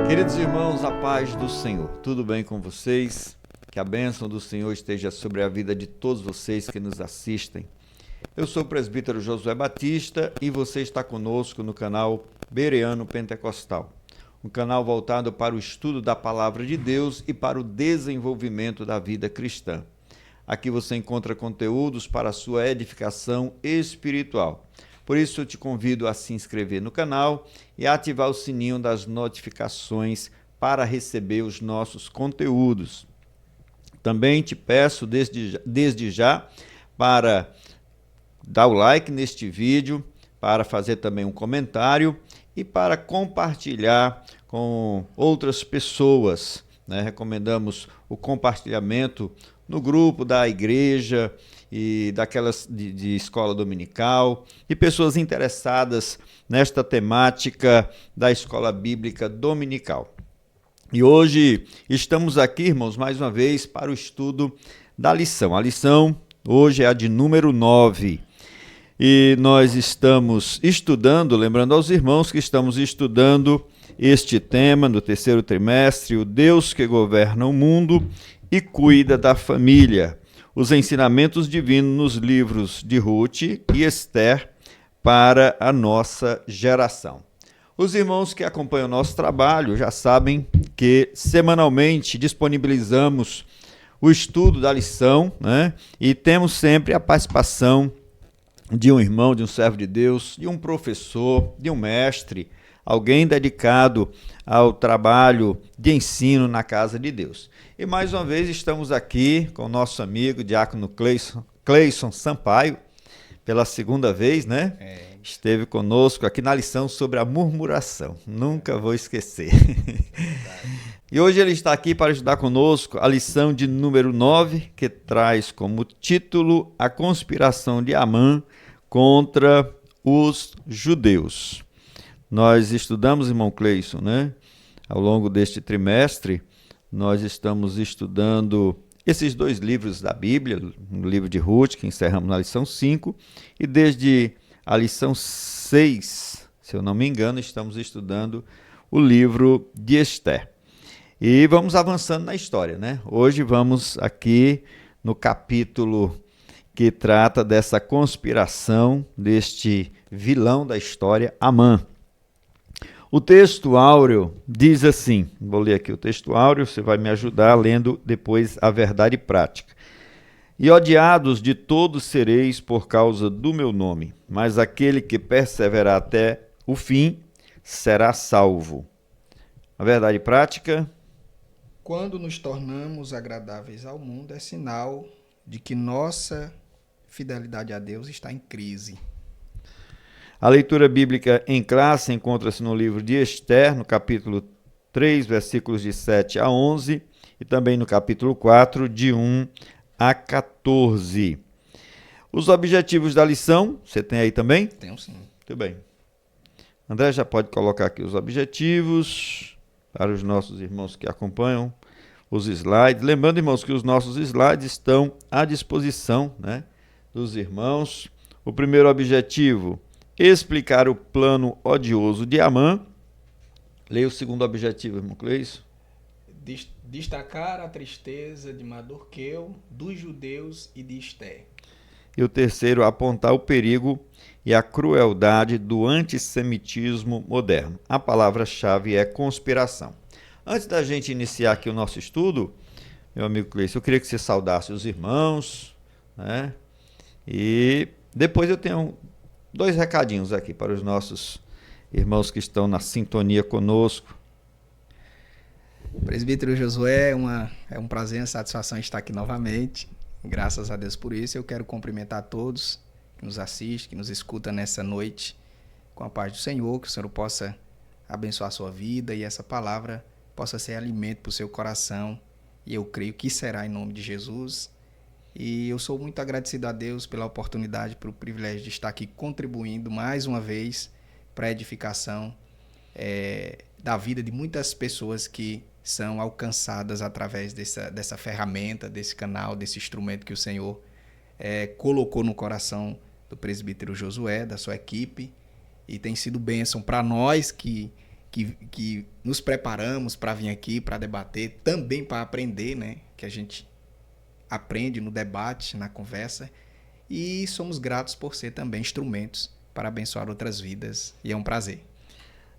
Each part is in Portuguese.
Queridos irmãos, a paz do Senhor, tudo bem com vocês? Que a bênção do Senhor esteja sobre a vida de todos vocês que nos assistem. Eu sou o presbítero Josué Batista e você está conosco no canal Bereano Pentecostal, um canal voltado para o estudo da Palavra de Deus e para o desenvolvimento da vida cristã. Aqui você encontra conteúdos para a sua edificação espiritual. Por isso eu te convido a se inscrever no canal e a ativar o sininho das notificações para receber os nossos conteúdos. Também te peço desde já para dar o like neste vídeo, para fazer também um comentário e para compartilhar com outras pessoas, né? Recomendamos o compartilhamento no grupo da igreja e daquelas de escola dominical e pessoas interessadas nesta temática da escola bíblica dominical. E hoje estamos aqui, irmãos, mais uma vez para o estudo da lição. A lição hoje é a de número 9. E nós estamos estudando, lembrando aos irmãos que estamos estudando este tema no terceiro trimestre, o Deus que governa o mundo e cuida da família. Os ensinamentos divinos nos livros de Ruth e Esther para a nossa geração. Os irmãos que acompanham o nosso trabalho já sabem que semanalmente disponibilizamos o estudo da lição, né? E temos sempre a participação de um irmão, de um servo de Deus, de um professor, de um mestre, alguém dedicado ao trabalho de ensino na casa de Deus. E mais uma vez estamos aqui com o nosso amigo diácono Cleison Sampaio, pela segunda vez, né? Esteve conosco aqui na lição sobre a murmuração. Nunca vou esquecer. E hoje ele está aqui para estudar conosco a lição de número 9, que traz como título a conspiração de Amã contra os judeus. Nós estudamos, irmão Cleison, né? Ao longo deste trimestre, nós estamos estudando esses dois livros da Bíblia, o livro de Ruth, que encerramos na lição 5, e desde a lição 6, se eu não me engano, estamos estudando o livro de Esther. E vamos avançando na história, né? Hoje vamos aqui no capítulo que trata dessa conspiração deste vilão da história, Amã. O texto áureo diz assim, vou ler aqui o texto áureo, você vai me ajudar lendo depois a verdade prática. E odiados de todos sereis por causa do meu nome, mas aquele que perseverar até o fim será salvo. A verdade prática. Quando nos tornamos agradáveis ao mundo, é sinal de que nossa fidelidade a Deus está em crise. A leitura bíblica em classe encontra-se no livro de Esther, no capítulo 3, versículos de 7 a 11, e também no capítulo 4, de 1 a 14. Os objetivos da lição, você tem aí também? Tenho sim. Muito bem. André já pode colocar aqui os objetivos para os nossos irmãos que acompanham os slides. Lembrando, irmãos, que os nossos slides estão à disposição, né, dos irmãos. O primeiro objetivo: explicar o plano odioso de Amã. Leia o segundo objetivo, irmão Cleison. Destacar a tristeza de Mardoqueu, dos judeus e de Esther. E o terceiro, apontar o perigo e a crueldade do antissemitismo moderno. A palavra-chave é conspiração. Antes da gente iniciar aqui o nosso estudo, meu amigo Cleison, eu queria que você saudasse os irmãos, né? E depois eu tenho 2 recadinhos aqui para os nossos irmãos que estão na sintonia conosco. Presbítero Josué, é um prazer, uma satisfação estar aqui novamente. Graças a Deus por isso. Eu quero cumprimentar a todos que nos assistem, que nos escutam nessa noite, com a paz do Senhor, que o Senhor possa abençoar a sua vida e essa palavra possa ser alimento para o seu coração. E eu creio que será em nome de Jesus. E eu sou muito agradecido a Deus pela oportunidade, pelo privilégio de estar aqui contribuindo mais uma vez para a edificação da vida de muitas pessoas que são alcançadas através dessa ferramenta, desse canal, desse instrumento que o Senhor colocou no coração do presbítero Josué, da sua equipe, e tem sido bênção para nós que nos preparamos para vir aqui, para debater, também para aprender, né? Que a gente aprende no debate, na conversa, e somos gratos por ser também instrumentos para abençoar outras vidas, e é um prazer.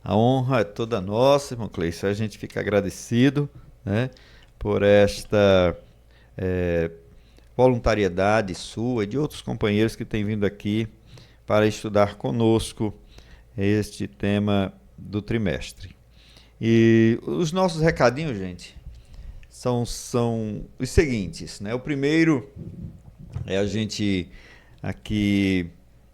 A honra é toda nossa, irmão Cleison. A gente fica agradecido, né, por esta voluntariedade sua e de outros companheiros que têm vindo aqui para estudar conosco este tema do trimestre. E os nossos recadinhos, gente, são os seguintes, né? O primeiro é a gente aqui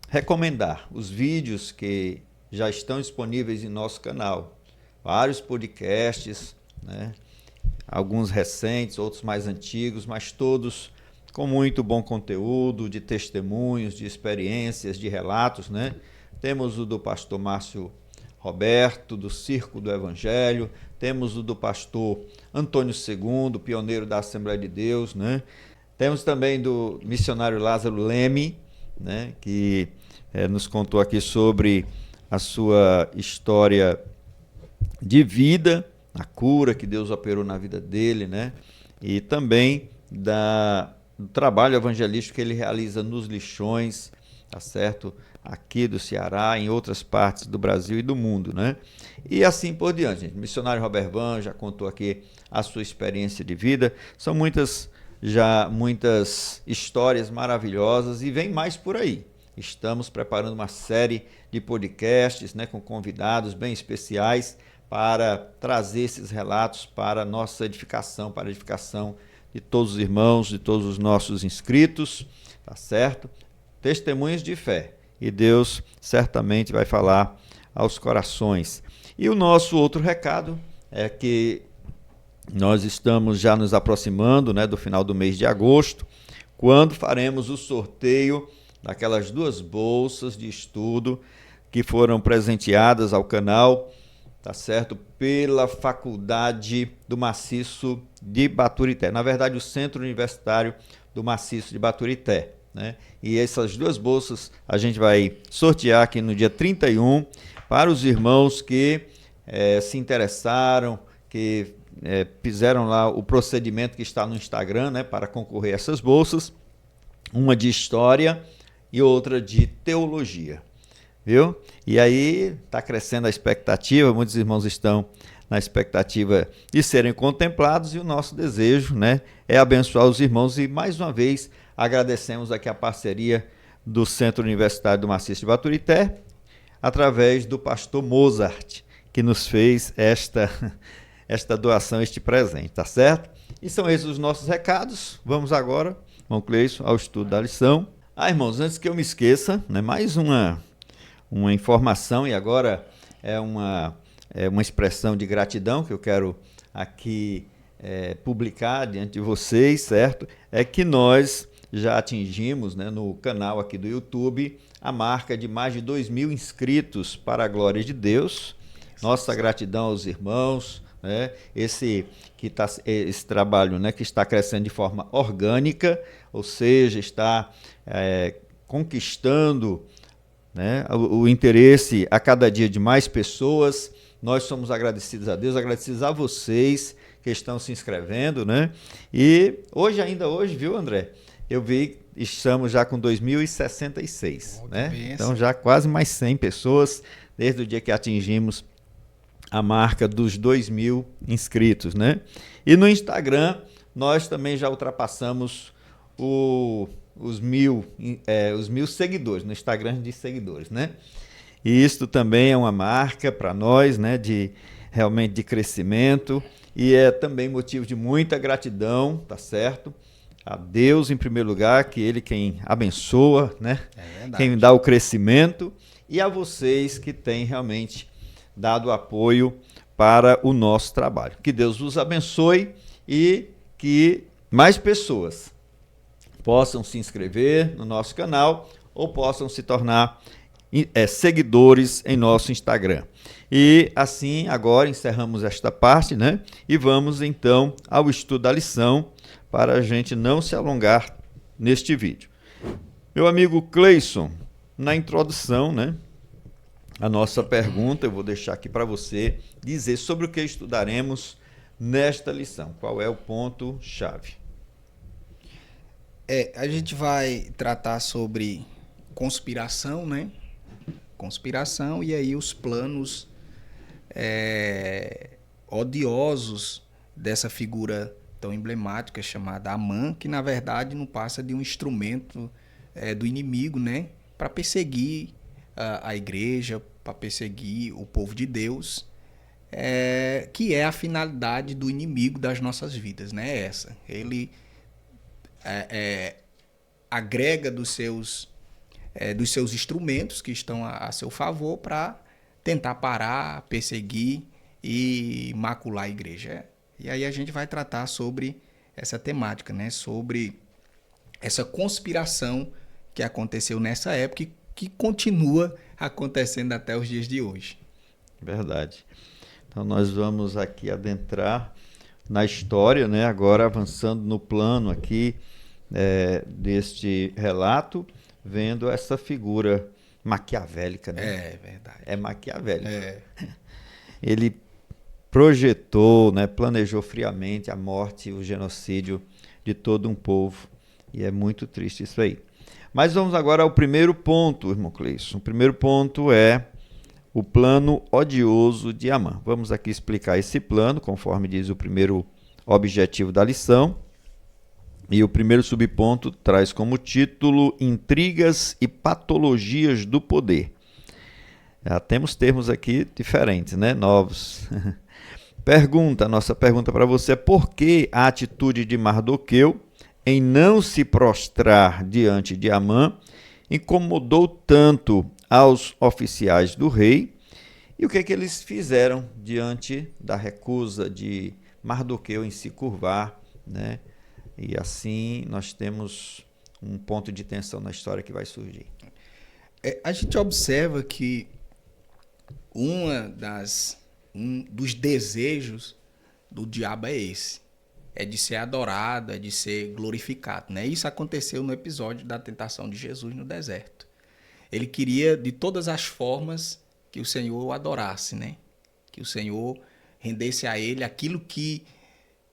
recomendar os vídeos que já estão disponíveis em nosso canal. Vários podcasts, né? Alguns recentes, outros mais antigos, mas todos com muito bom conteúdo, de testemunhos, de experiências, de relatos, né? Temos o do pastor Márcio Roberto, do Circo do Evangelho, temos o do pastor Antônio II, pioneiro da Assembleia de Deus, né? Temos também do missionário Lázaro Leme, né? Que nos contou aqui sobre a sua história de vida, a cura que Deus operou na vida dele, né? E também do trabalho evangelístico que ele realiza nos lixões, tá certo? Aqui do Ceará, em outras partes do Brasil e do mundo, né? E assim por diante, gente. O missionário Robert Van já contou aqui a sua experiência de vida. São muitas histórias maravilhosas e vem mais por aí. Estamos preparando uma série de podcasts, né, com convidados bem especiais para trazer esses relatos para a nossa edificação, para a edificação de todos os irmãos, de todos os nossos inscritos, tá certo? Testemunhos de fé. E Deus certamente vai falar aos corações. E o nosso outro recado é que nós estamos já nos aproximando, né, do final do mês de agosto, quando faremos o sorteio daquelas 2 bolsas de estudo que foram presenteadas ao canal, tá certo? Pela Faculdade do Maciço de Baturité. Na verdade, o Centro Universitário do Maciço de Baturité, né? E essas 2 bolsas a gente vai sortear aqui no dia 31 para os irmãos que se interessaram, que fizeram lá o procedimento que está no Instagram, né, para concorrer a essas bolsas, uma de História e outra de Teologia, viu? E aí está crescendo a expectativa, muitos irmãos estão na expectativa de serem contemplados e o nosso desejo, né, é abençoar os irmãos e mais uma vez agradecemos aqui a parceria do Centro Universitário do Maciço de Baturité através do pastor Mozart, que nos fez esta doação, este presente, tá certo? E são esses os nossos recados. Vamos agora, irmão Cleison, ao estudo da lição. Irmãos, antes que eu me esqueça, né, mais uma informação, e agora é uma expressão de gratidão que eu quero aqui publicar diante de vocês, certo? É que nós já atingimos, né, no canal aqui do YouTube a marca de mais de 2.000 inscritos para a glória de Deus. Nossa gratidão aos irmãos, né? Esse trabalho, né, que está crescendo de forma orgânica, ou seja, está conquistando, né, o interesse a cada dia de mais pessoas. Nós somos agradecidos a Deus, agradecidos a vocês que estão se inscrevendo, né? E ainda hoje, viu, André? Eu vi, estamos já com 2.066, né? Então já quase mais 100 pessoas desde o dia que atingimos a marca dos 2.000 inscritos, né? E no Instagram nós também já ultrapassamos os 1.000 seguidores, no Instagram de seguidores, né? E isto também é uma marca para nós, né, realmente de crescimento, e é também motivo de muita gratidão, tá certo? A Deus em primeiro lugar, que Ele quem abençoa, né? Quem dá o crescimento, e a vocês que têm realmente dado apoio para o nosso trabalho. Que Deus vos abençoe e que mais pessoas possam se inscrever no nosso canal ou possam se tornar seguidores em nosso Instagram. E assim, agora encerramos esta parte, né? E vamos então ao estudo da lição, para a gente não se alongar neste vídeo. Meu amigo Cleison, na introdução, né? A nossa pergunta, eu vou deixar aqui para você dizer sobre o que estudaremos nesta lição. Qual é o ponto-chave? A gente vai tratar sobre conspiração, né? Conspiração e aí os planos odiosos dessa figura tão emblemática chamada Amã, que na verdade não passa de um instrumento do inimigo, né? Para perseguir a igreja, para perseguir o povo de Deus, que é a finalidade do inimigo das nossas vidas, né? Essa. Ele agrega dos seus instrumentos que estão a seu favor para tentar parar, perseguir e macular a igreja. E aí a gente vai tratar sobre essa temática, né? Sobre essa conspiração que aconteceu nessa época e que continua acontecendo até os dias de hoje. Verdade. Então nós vamos aqui adentrar na história, né? Agora avançando no plano aqui deste relato, vendo essa figura maquiavélica, né? É verdade. É maquiavélico. Ele projetou, né, planejou friamente a morte e o genocídio de todo um povo. E é muito triste isso aí. Mas vamos agora ao primeiro ponto, irmão Cleison. O primeiro ponto é o plano odioso de Amã. Vamos aqui explicar esse plano, conforme diz o primeiro objetivo da lição. E o primeiro subponto traz como título Intrigas e Patologias do Poder. Já temos termos aqui diferentes, né? Novos. Nossa pergunta para você é: por que a atitude de Mardoqueu em não se prostrar diante de Amã incomodou tanto aos oficiais do rei? E o que é que eles fizeram diante da recusa de Mardoqueu em se curvar, né? E assim nós temos um ponto de tensão na história que vai surgir. A gente observa que um dos desejos do diabo é esse. É de ser adorado, é de ser glorificado, né? Isso aconteceu no episódio da tentação de Jesus no deserto. Ele queria, de todas as formas, que o Senhor o adorasse, né? Que o Senhor rendesse a ele aquilo que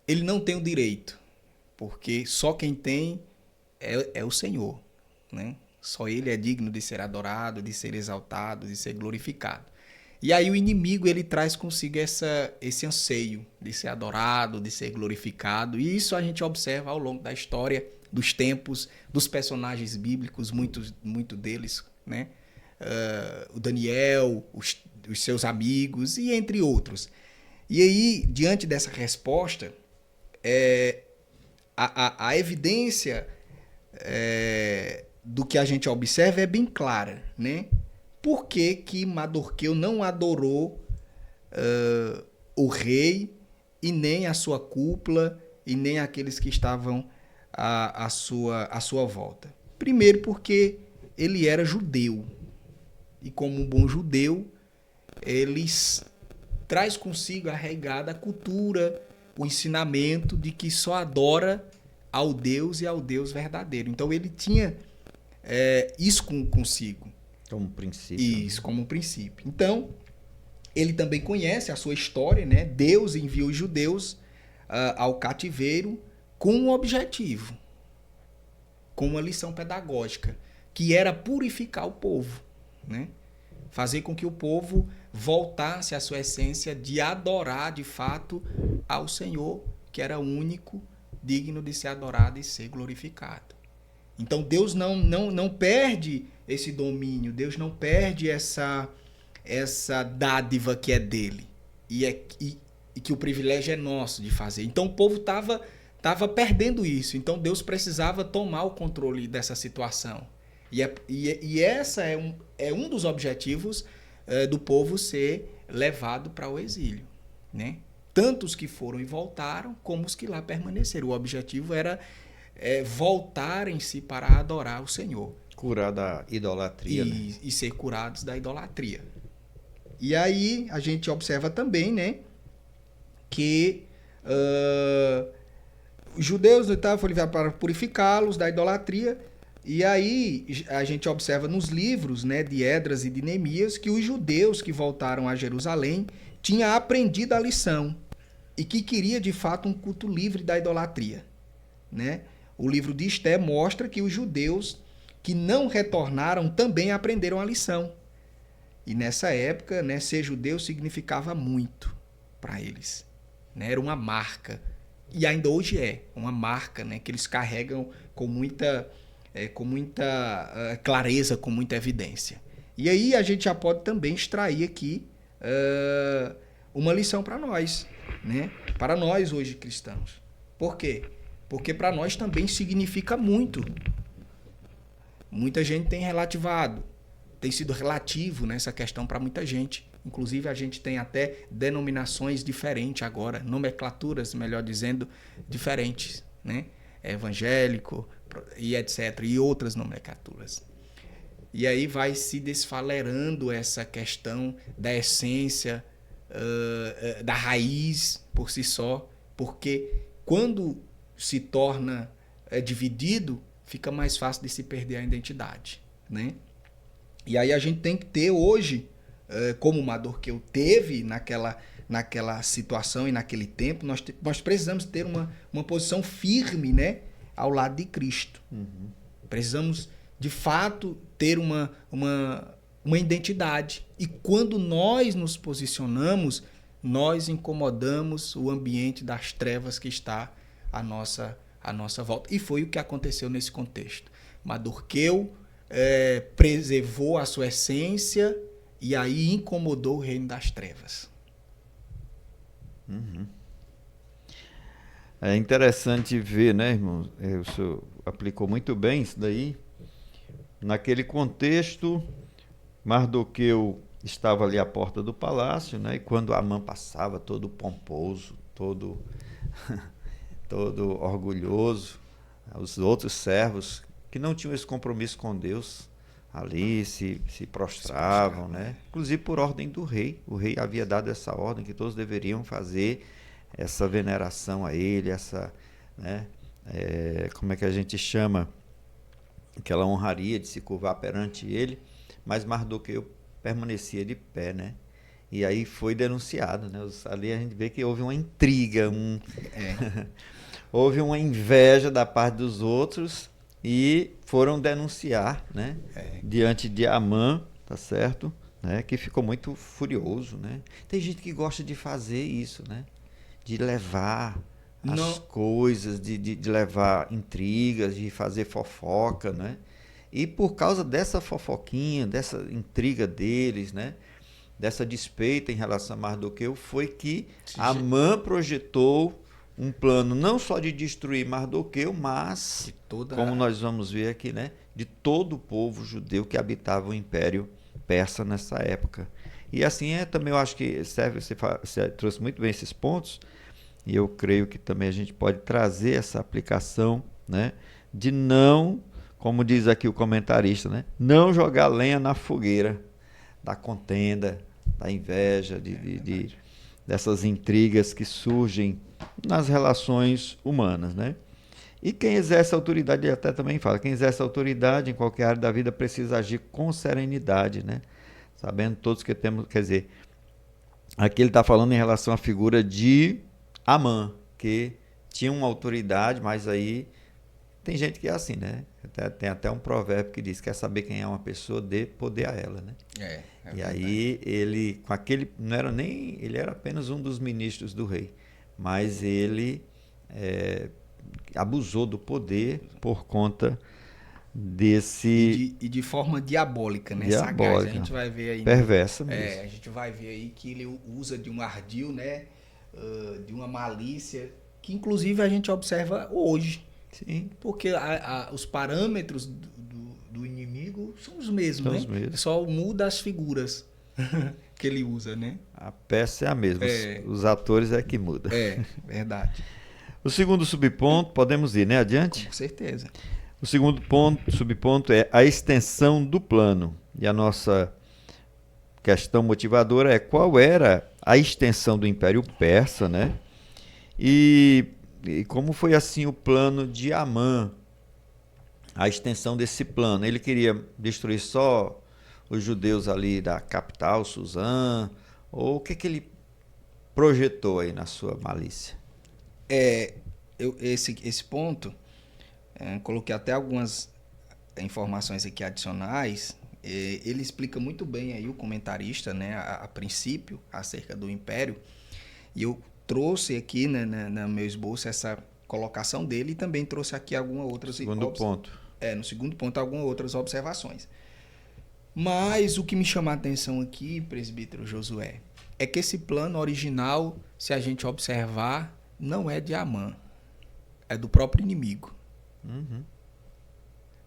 ele não tem o direito. Porque só quem tem é o Senhor, né? Só ele é digno de ser adorado, de ser exaltado, de ser glorificado. E aí o inimigo ele traz consigo esse anseio de ser adorado, de ser glorificado. E isso a gente observa ao longo da história, dos tempos, dos personagens bíblicos, muito deles, né? O Daniel, os seus amigos e entre outros. E aí, diante dessa resposta, a evidência do que a gente observa é bem clara, né? Por que Mardoqueu não adorou o rei e nem a sua cúpula e nem aqueles que estavam à sua volta? Primeiro porque ele era judeu e como um bom judeu ele traz consigo arraigada a cultura, o ensinamento de que só adora ao Deus e ao Deus verdadeiro. Então ele tinha isso consigo. Como princípio. Isso, como um princípio. Então, ele também conhece a sua história, né? Deus enviou os judeus ao cativeiro com um objetivo, com uma lição pedagógica, que era purificar o povo, né? Fazer com que o povo voltasse à sua essência de adorar de fato ao Senhor, que era único, digno de ser adorado e ser glorificado. Então Deus não perde esse domínio, Deus não perde essa dádiva que é dele e que o privilégio é nosso de fazer. Então o povo estava perdendo isso, então Deus precisava tomar o controle dessa situação. E essa é um dos objetivos do povo ser levado para o exílio, né? Tanto os que foram e voltaram, como os que lá permaneceram. O objetivo era voltarem-se para adorar o Senhor. Curar da idolatria, né? E ser curados da idolatria. E aí a gente observa também, né, que os judeus foram enviados para purificá-los da idolatria. E aí a gente observa nos livros, né, de Esdras e de Neemias que os judeus que voltaram a Jerusalém tinham aprendido a lição e que queria de fato um culto livre da idolatria, né? O livro de Esté mostra que os judeus que não retornaram também aprenderam a lição. E nessa época, né, ser judeu significava muito para eles, né? Era uma marca. E ainda hoje é uma marca, né, que eles carregam com muita clareza, com muita evidência. E aí a gente já pode também extrair aqui uma lição para nós, né? Para nós hoje cristãos. Por quê? Porque para nós também significa muito. Muita gente tem relativado, tem sido relativo nessa questão para muita gente. Inclusive a gente tem até denominações diferentes agora, nomenclaturas, melhor dizendo, diferentes, né? Evangélico e etc. E outras nomenclaturas. E aí vai se desfalerando essa questão da essência, da raiz por si só, porque quando se torna dividido, fica mais fácil de se perder a identidade, né? E aí a gente tem que ter hoje, como o Mardoqueu teve naquela situação e naquele tempo, nós precisamos ter uma posição firme, né, ao lado de Cristo. Uhum. Precisamos, de fato, ter uma identidade. E quando nós nos posicionamos, nós incomodamos o ambiente das trevas que está à nossa volta. E foi o que aconteceu nesse contexto. Mardoqueu preservou a sua essência e aí incomodou o reino das trevas. Uhum. É interessante ver, né, irmão? O senhor aplicou muito bem isso daí. Naquele contexto, Mardoqueu estava ali à porta do palácio, né? E quando Amã passava, todo pomposo, todo orgulhoso, os outros servos que não tinham esse compromisso com Deus ali se prostravam, né? Inclusive por ordem do rei. O rei havia dado essa ordem que todos deveriam fazer essa veneração a ele, essa, né? Como é que a gente chama? Aquela honraria de se curvar perante ele, mas Mardoqueu permanecia de pé, né? E aí foi denunciado, né? Ali a gente vê que houve uma intriga, houve uma inveja da parte dos outros e foram denunciar, né? Diante de Amã, tá certo? Né? Que ficou muito furioso, né? Tem gente que gosta de fazer isso, né? De levar as coisas, de levar intrigas, de fazer fofoca, né? E por causa dessa fofoquinha, dessa intriga deles, né? Dessa despeita em relação a Mardoqueu, foi que Amã projetou um plano não só de destruir Mardoqueu, mas, como nós vamos ver aqui, né? De todo o povo judeu que habitava o Império Persa nessa época. E assim também eu acho que você trouxe muito bem esses pontos, e eu creio que também a gente pode trazer essa aplicação, né, de não, como diz aqui o comentarista, né, não jogar lenha na fogueira da contenda, da inveja, dessas intrigas que surgem nas relações humanas, né? E quem exerce autoridade, ele até também fala, quem exerce autoridade em qualquer área da vida precisa agir com serenidade, né? Sabendo todos que temos, quer dizer, aqui ele está falando em relação à figura de Amã, que tinha uma autoridade, mas aí tem gente que é assim, né? Tem até um provérbio que diz, quer saber quem é uma pessoa, dê poder a ela, né? E aí ele, com aquele, não era nem, ele era apenas um dos ministros do rei, mas ele abusou do poder por conta desse... E de forma diabólica, né? Diabólica. Sagaz. A gente vai ver aí... Perversa mesmo. A gente vai ver aí que ele usa de um ardil, né? De uma malícia, que inclusive a gente observa hoje. Sim. Porque os parâmetros do inimigo são os mesmos, né? Os mesmos. Só muda as figuras que ele usa, né? A peça é a mesma, os atores é que mudam. Verdade. O segundo subponto, podemos ir, né? Adiante? Com certeza. O segundo ponto, subponto, é a extensão do plano. E a nossa questão motivadora é qual era a extensão do Império Persa, né? E como foi assim o plano de Amã, a extensão desse plano. Ele queria destruir só os judeus ali da capital, Suzã, ou o que que ele projetou aí na sua malícia? Esse ponto, coloquei até algumas informações aqui adicionais. Ele explica muito bem aí o comentarista, né, a princípio, acerca do Império. E eu trouxe aqui, né, no meu esboço essa colocação dele e também trouxe aqui algumas outras... Segundo ponto. No segundo ponto, algumas outras observações. Mas o que me chama a atenção aqui, presbítero Josué, é que esse plano original, se a gente observar, não é de Amã, é do próprio inimigo. Uhum.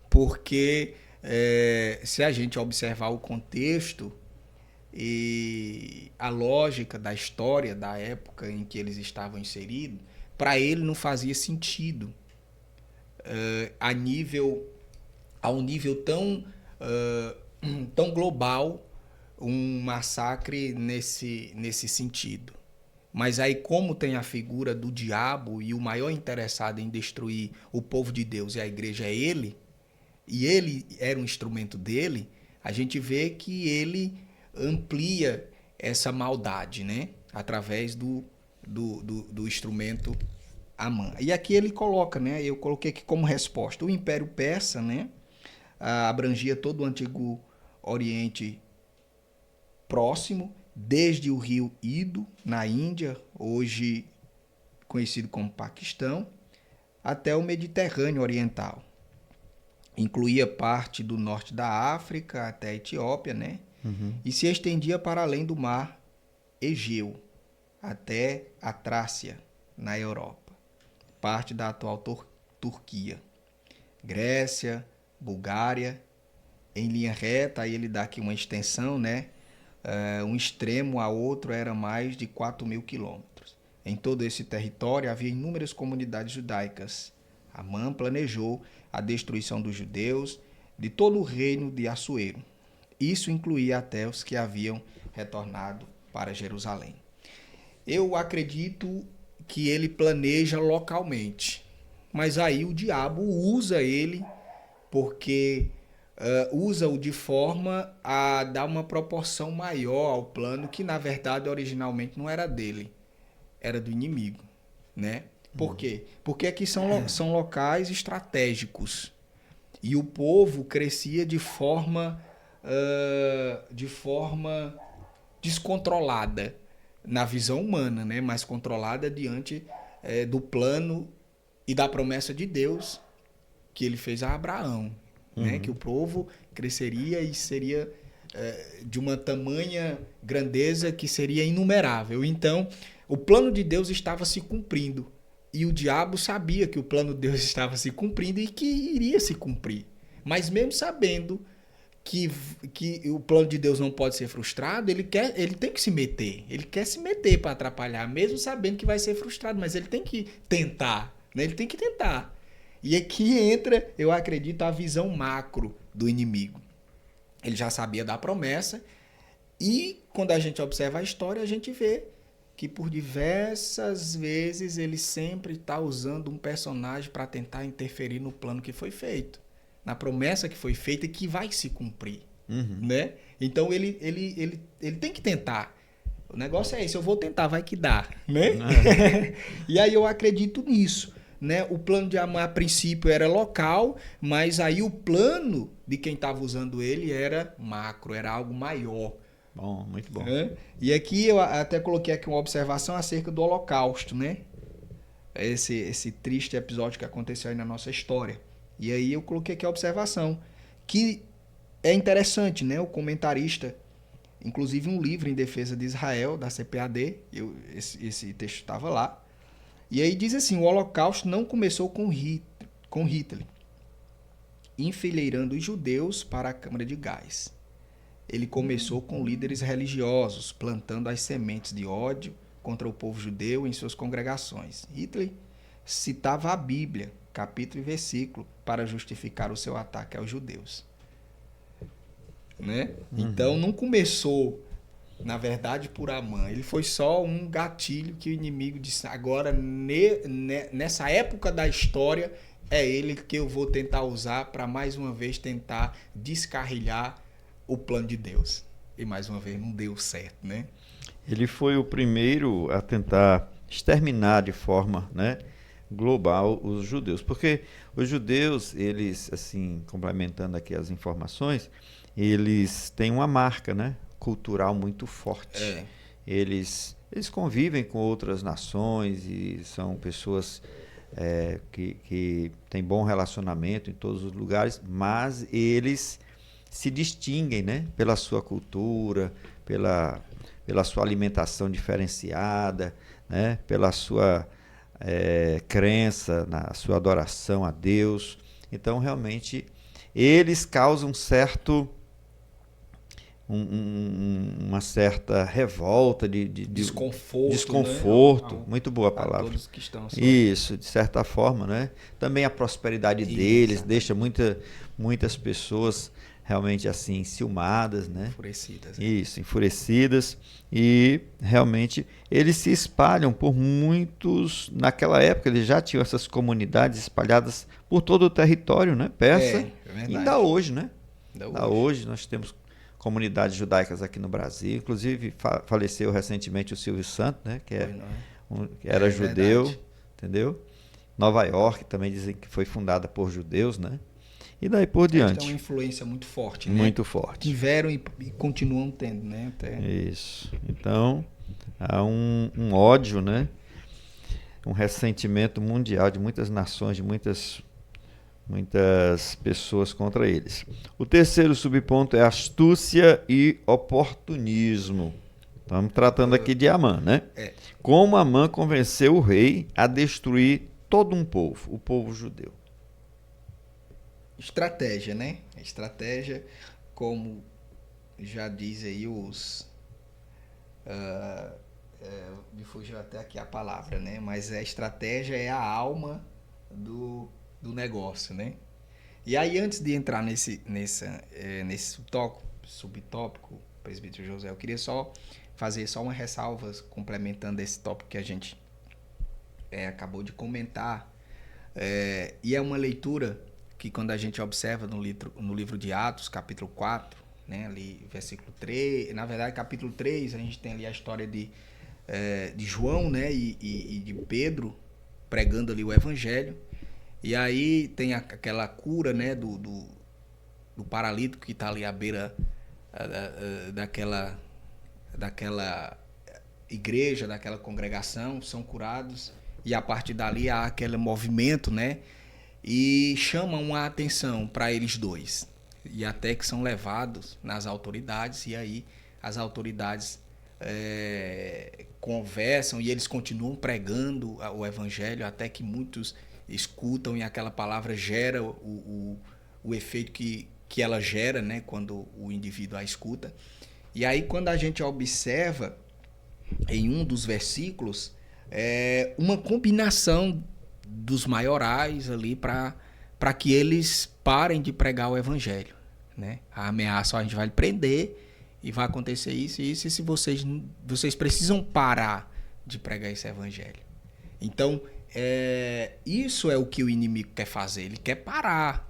Porque se a gente observar o contexto e a lógica da história da época em que eles estavam inseridos, para ele não fazia sentido a um nível tão global um massacre nesse sentido. Mas aí, como tem a figura do diabo e o maior interessado em destruir o povo de Deus e a igreja é ele, e ele era um instrumento dele, a gente vê que ele amplia essa maldade, né? Através do instrumento Amã. E aqui ele coloca, né? Eu coloquei aqui como resposta. O Império Persa, né? Abrangia todo o Antigo Oriente Próximo, desde o rio Indo, na Índia, hoje conhecido como Paquistão, até o Mediterrâneo Oriental. Incluía parte do norte da África até a Etiópia, né? Uhum. E se estendia para além do mar Egeu, até a Trácia, na Europa. Parte da atual Turquia. Grécia, Bulgária, em linha reta, aí ele dá aqui uma extensão, né? Um extremo a outro era mais de 4.000 quilômetros. Em todo esse território havia inúmeras comunidades judaicas. Amã planejou a destruição dos judeus de todo o reino de Assuero. Isso incluía até os que haviam retornado para Jerusalém. Eu acredito que ele planeja localmente, mas aí o diabo usa ele porque usa-o de forma a dar uma proporção maior ao plano que, na verdade, originalmente não era dele, era do inimigo, né? Por quê? Porque aqui são locais estratégicos e o povo crescia de forma descontrolada na visão humana, né? Mas controlada diante do plano e da promessa de Deus que ele fez a Abraão, né? Que o povo cresceria e seria de uma tamanha grandeza que seria inumerável. Então, o plano de Deus estava se cumprindo. E o diabo sabia que o plano de Deus estava se cumprindo e que iria se cumprir. Mas mesmo sabendo que o plano de Deus não pode ser frustrado, ele tem que se meter. Ele quer se meter para atrapalhar, mesmo sabendo que vai ser frustrado. Mas ele tem que tentar, né? Ele tem que tentar. E aqui entra, eu acredito, a visão macro do inimigo. Ele já sabia da promessa e quando a gente observa a história, a gente vê que por diversas vezes ele sempre está usando um personagem para tentar interferir no plano que foi feito, na promessa que foi feita e que vai se cumprir. Né? Então ele tem que tentar. O negócio é esse, eu vou tentar, vai que dá. Né? E aí eu acredito nisso. Né? O plano de Amã, a princípio, era local, mas aí o plano de quem estava usando ele era macro, era algo maior. Bom, muito bom. E aqui eu até coloquei aqui uma observação acerca do Holocausto, né? Esse triste episódio que aconteceu aí na nossa história. E aí eu coloquei aqui a observação, que é interessante, né? O comentarista, inclusive um livro em defesa de Israel, da CPAD, esse texto estava lá. E aí diz assim, o Holocausto não começou com Hitler, enfileirando os judeus para a Câmara de Gás. Ele começou com líderes religiosos, plantando as sementes de ódio contra o povo judeu em suas congregações. Hitler citava a Bíblia capítulo e versículo para justificar o seu ataque aos judeus. Né? Então não começou, na verdade, por Amã. Ele foi só um gatilho que o inimigo disse: agora, nessa época da história, é ele que eu vou tentar usar para mais uma vez tentar descarrilhar o plano de Deus. E mais uma vez não deu certo, né? Ele foi o primeiro a tentar exterminar de forma, né, global os judeus. Porque os judeus, eles, assim, complementando aqui as informações, eles têm uma marca, né, cultural muito forte. Eles convivem com outras nações e são pessoas que têm bom relacionamento em todos os lugares, mas eles se distinguem, né, pela sua cultura, pela sua alimentação diferenciada, né, pela sua crença, na sua adoração a Deus. Então, realmente, eles causam uma certa revolta, de desconforto, né? Muito boa a palavra. Todos que estão Isso, de certa forma, né? Também a prosperidade deles deixa muitas pessoas realmente assim enciumadas, né? Enfurecidas. Isso, enfurecidas, e realmente eles se espalham por muitos. Naquela época eles já tinham essas comunidades espalhadas por todo o território, né? Persa. Verdade. Ainda hoje, né? Ainda hoje nós temos comunidades judaicas aqui no Brasil. Inclusive faleceu recentemente o Silvio Santos, né? Que era judeu, verdade. Entendeu? Nova York também dizem que foi fundada por judeus, né? E daí por diante. Tem uma influência muito forte, né? Muito forte. Tiveram e continuam tendo, né? Isso. Então, há um ódio, né? Um ressentimento mundial de muitas nações, de muitas pessoas contra eles. O terceiro subponto é astúcia e oportunismo. Estamos tratando aqui de Amã, né? Como Amã convenceu o rei a destruir todo um povo, o povo judeu. Estratégia, né? Estratégia, como já diz aí me fugiu até aqui a palavra, né? Mas a estratégia é a alma do negócio, né? E aí, antes de entrar nesse subtópico, presbítero José, eu queria só fazer uma ressalva complementando esse tópico que a gente acabou de comentar. E é uma leitura que, quando a gente observa no livro de Atos, capítulo 4, né, ali, versículo 3, na verdade, capítulo 3, a gente tem ali a história de João, né, e de Pedro pregando ali o evangelho. E aí tem aquela cura, né, do paralítico que está ali à beira daquela igreja, daquela congregação, são curados. E a partir dali há aquele movimento, né? E chamam a atenção para eles dois. E até que são levados nas autoridades, e aí as autoridades conversam e eles continuam pregando o evangelho até que muitos escutam e aquela palavra gera o efeito que ela gera, né, quando o indivíduo a escuta. E aí, quando a gente observa em um dos versículos, uma combinação dos maiorais ali para que eles parem de pregar o evangelho, né? A ameaça: a gente vai lhe prender e vai acontecer isso e isso, e se vocês precisam parar de pregar esse evangelho. Então, isso é o que o inimigo quer fazer. Ele quer parar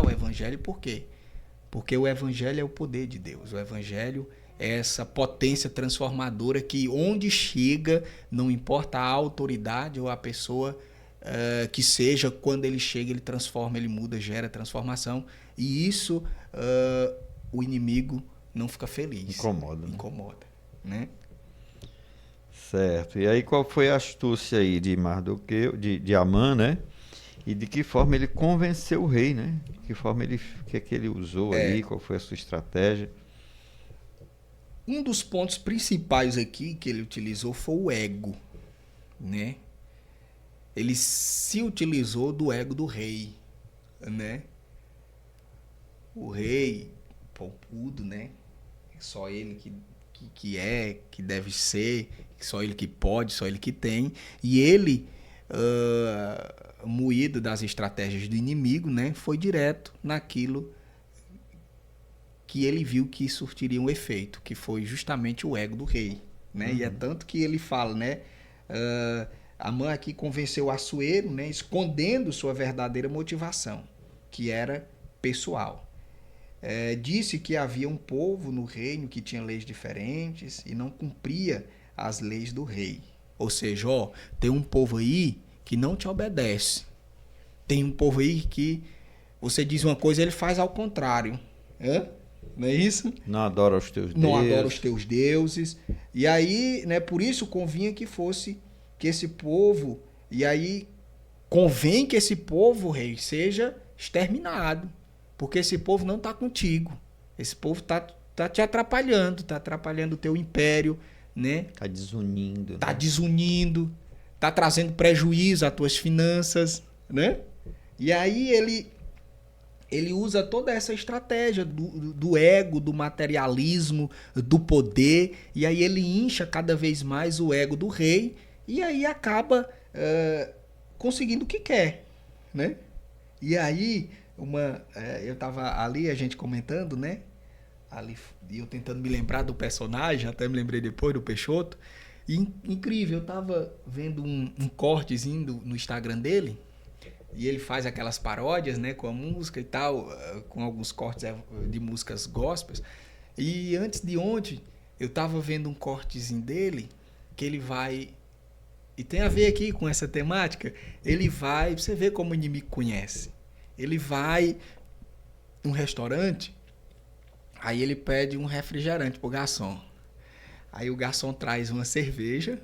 o evangelho. Por quê? Porque o evangelho é o poder de Deus. O evangelho é essa potência transformadora que, onde chega, não importa a autoridade ou a pessoa que seja, quando ele chega, ele transforma, ele muda, gera transformação. E isso o inimigo não fica feliz. Incomoda, né? Certo. E aí, qual foi a astúcia aí de Mardoqueu, de Amã, né? E de que forma ele convenceu o rei, né? Que forma que ele usou aí, qual foi a sua estratégia? Um dos pontos principais aqui que ele utilizou foi o ego, né? Ele se utilizou do ego do rei, né? O rei, pompudo, né? Só ele que deve ser, só ele que pode, só ele que tem. E ele moído das estratégias do inimigo, né, foi direto naquilo que ele viu que surtiria um efeito, que foi justamente o ego do rei, né? E é tanto que ele fala, né, Amã aqui convenceu Assuero, né, escondendo sua verdadeira motivação, que era pessoal. Disse que havia um povo no reino que tinha leis diferentes e não cumpria as leis do rei. Ou seja, tem um povo aí que não te obedece. Tem um povo aí que você diz uma coisa e ele faz ao contrário. Não é isso? Não adora os teus deuses. Não adora os teus deuses. E aí, né, por isso convinha que esse povo, e aí convém que esse povo, rei, seja exterminado. Porque esse povo não está contigo. Esse povo tá te atrapalhando, está atrapalhando o teu império, né? Está desunindo. Está desunindo, está trazendo prejuízo às tuas finanças, né? E aí ele usa toda essa estratégia do ego, do materialismo, do poder, e aí ele incha cada vez mais o ego do rei, e aí acaba conseguindo o que quer, né? E aí, eu tava ali, a gente comentando, né? Ali, e eu tentando me lembrar do personagem, até me lembrei depois do Peixoto, e incrível, eu tava vendo um cortezinho no Instagram dele, e ele faz aquelas paródias, né, com a música e tal, com alguns cortes de músicas gospels. E antes de ontem, eu tava vendo um cortezinho dele, que ele vai... E tem a ver aqui com essa temática. Ele vai... Você vê como o inimigo conhece. Ele vai num restaurante, aí ele pede um refrigerante pro garçom. Aí o garçom traz uma cerveja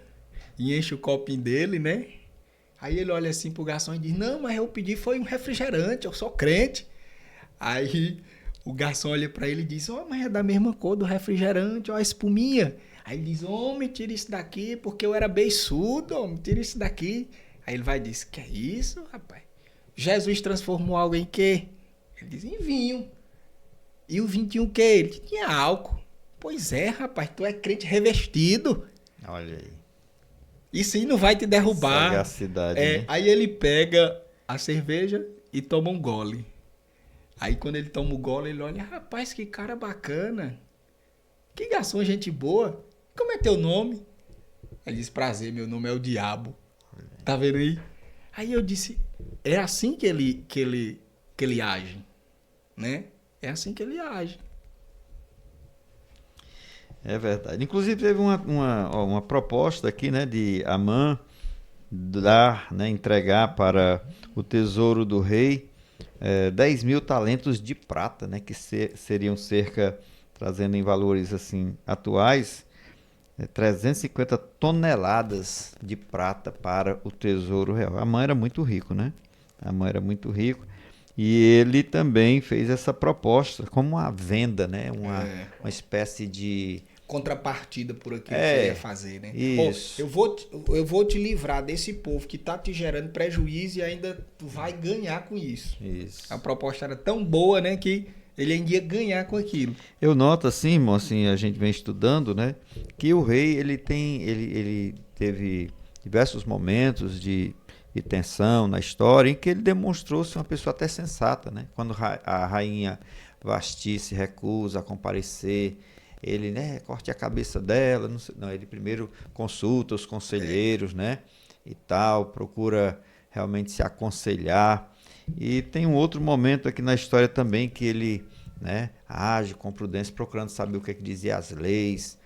e enche o copinho dele, né? Aí ele olha assim pro garçom e diz, não, mas eu pedi foi um refrigerante, eu sou crente. Aí o garçom olha pra ele e diz, mas é da mesma cor do refrigerante, a espuminha. Aí ele diz, homem, tira isso daqui porque eu era beiçudo, homem, tira isso daqui. Aí ele vai e diz, que é isso, rapaz? Jesus transformou algo em quê? Ele diz, em vinho. E o vinho tinha o quê? Ele tinha álcool. Pois é, rapaz, tu é crente revestido. Olha aí. Isso aí não vai te derrubar. Sagacidade, né? Aí ele pega a cerveja e toma um gole. Aí quando ele toma o gole, ele olha, rapaz, que cara bacana. Que garçom, gente boa. Como é teu nome? Ele diz, prazer, meu nome é o Diabo. Tá vendo aí? Aí eu disse, é assim que ele age, né? É assim que ele age. É verdade. Inclusive teve uma proposta aqui, né, de Amã dar, né, entregar para o tesouro do rei 10 mil talentos de prata, né, que seriam cerca, trazendo em valores assim atuais, 350 toneladas de prata para o tesouro real. Amã era muito rico, né? Amã era muito rico. E ele também fez essa proposta como uma venda, né? Uma espécie de contrapartida por aquilo que você ia fazer, né? Isso. Eu vou te livrar desse povo que tá te gerando prejuízo e ainda tu vai ganhar com isso. Isso. A proposta era tão boa, né, que ele ainda ia ganhar com aquilo. Eu noto assim, irmão, assim, a gente vem estudando, né, que o rei ele teve diversos momentos de tensão na história em que ele demonstrou-se uma pessoa até sensata, né? Quando a rainha Vasti se recusa a comparecer, ele, né, corte a cabeça dela, não, ele primeiro consulta os conselheiros, né, e tal, procura realmente se aconselhar. E tem um outro momento aqui na história também que ele, né, age com prudência, procurando saber o que dizia as leis,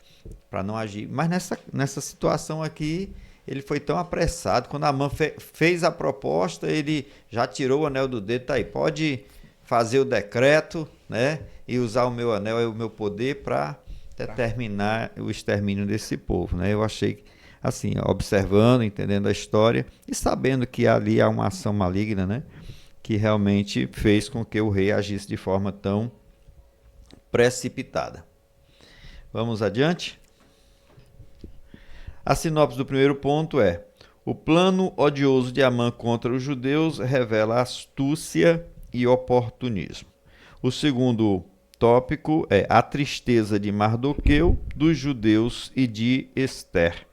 para não agir. Mas nessa situação aqui, ele foi tão apressado. Quando Amã fez a proposta, ele já tirou o anel do dedo, tá aí, pode fazer o decreto, né, e usar o meu anel e o meu poder para determinar o extermínio desse povo, né? Eu achei, assim, observando, entendendo a história e sabendo que ali há uma ação maligna, né, que realmente fez com que o rei agisse de forma tão precipitada. Vamos adiante? A sinopse do primeiro ponto é: o plano odioso de Amã contra os judeus revela astúcia e oportunismo. O segundo tópico é a tristeza de Mardoqueu, dos judeus e de Ester.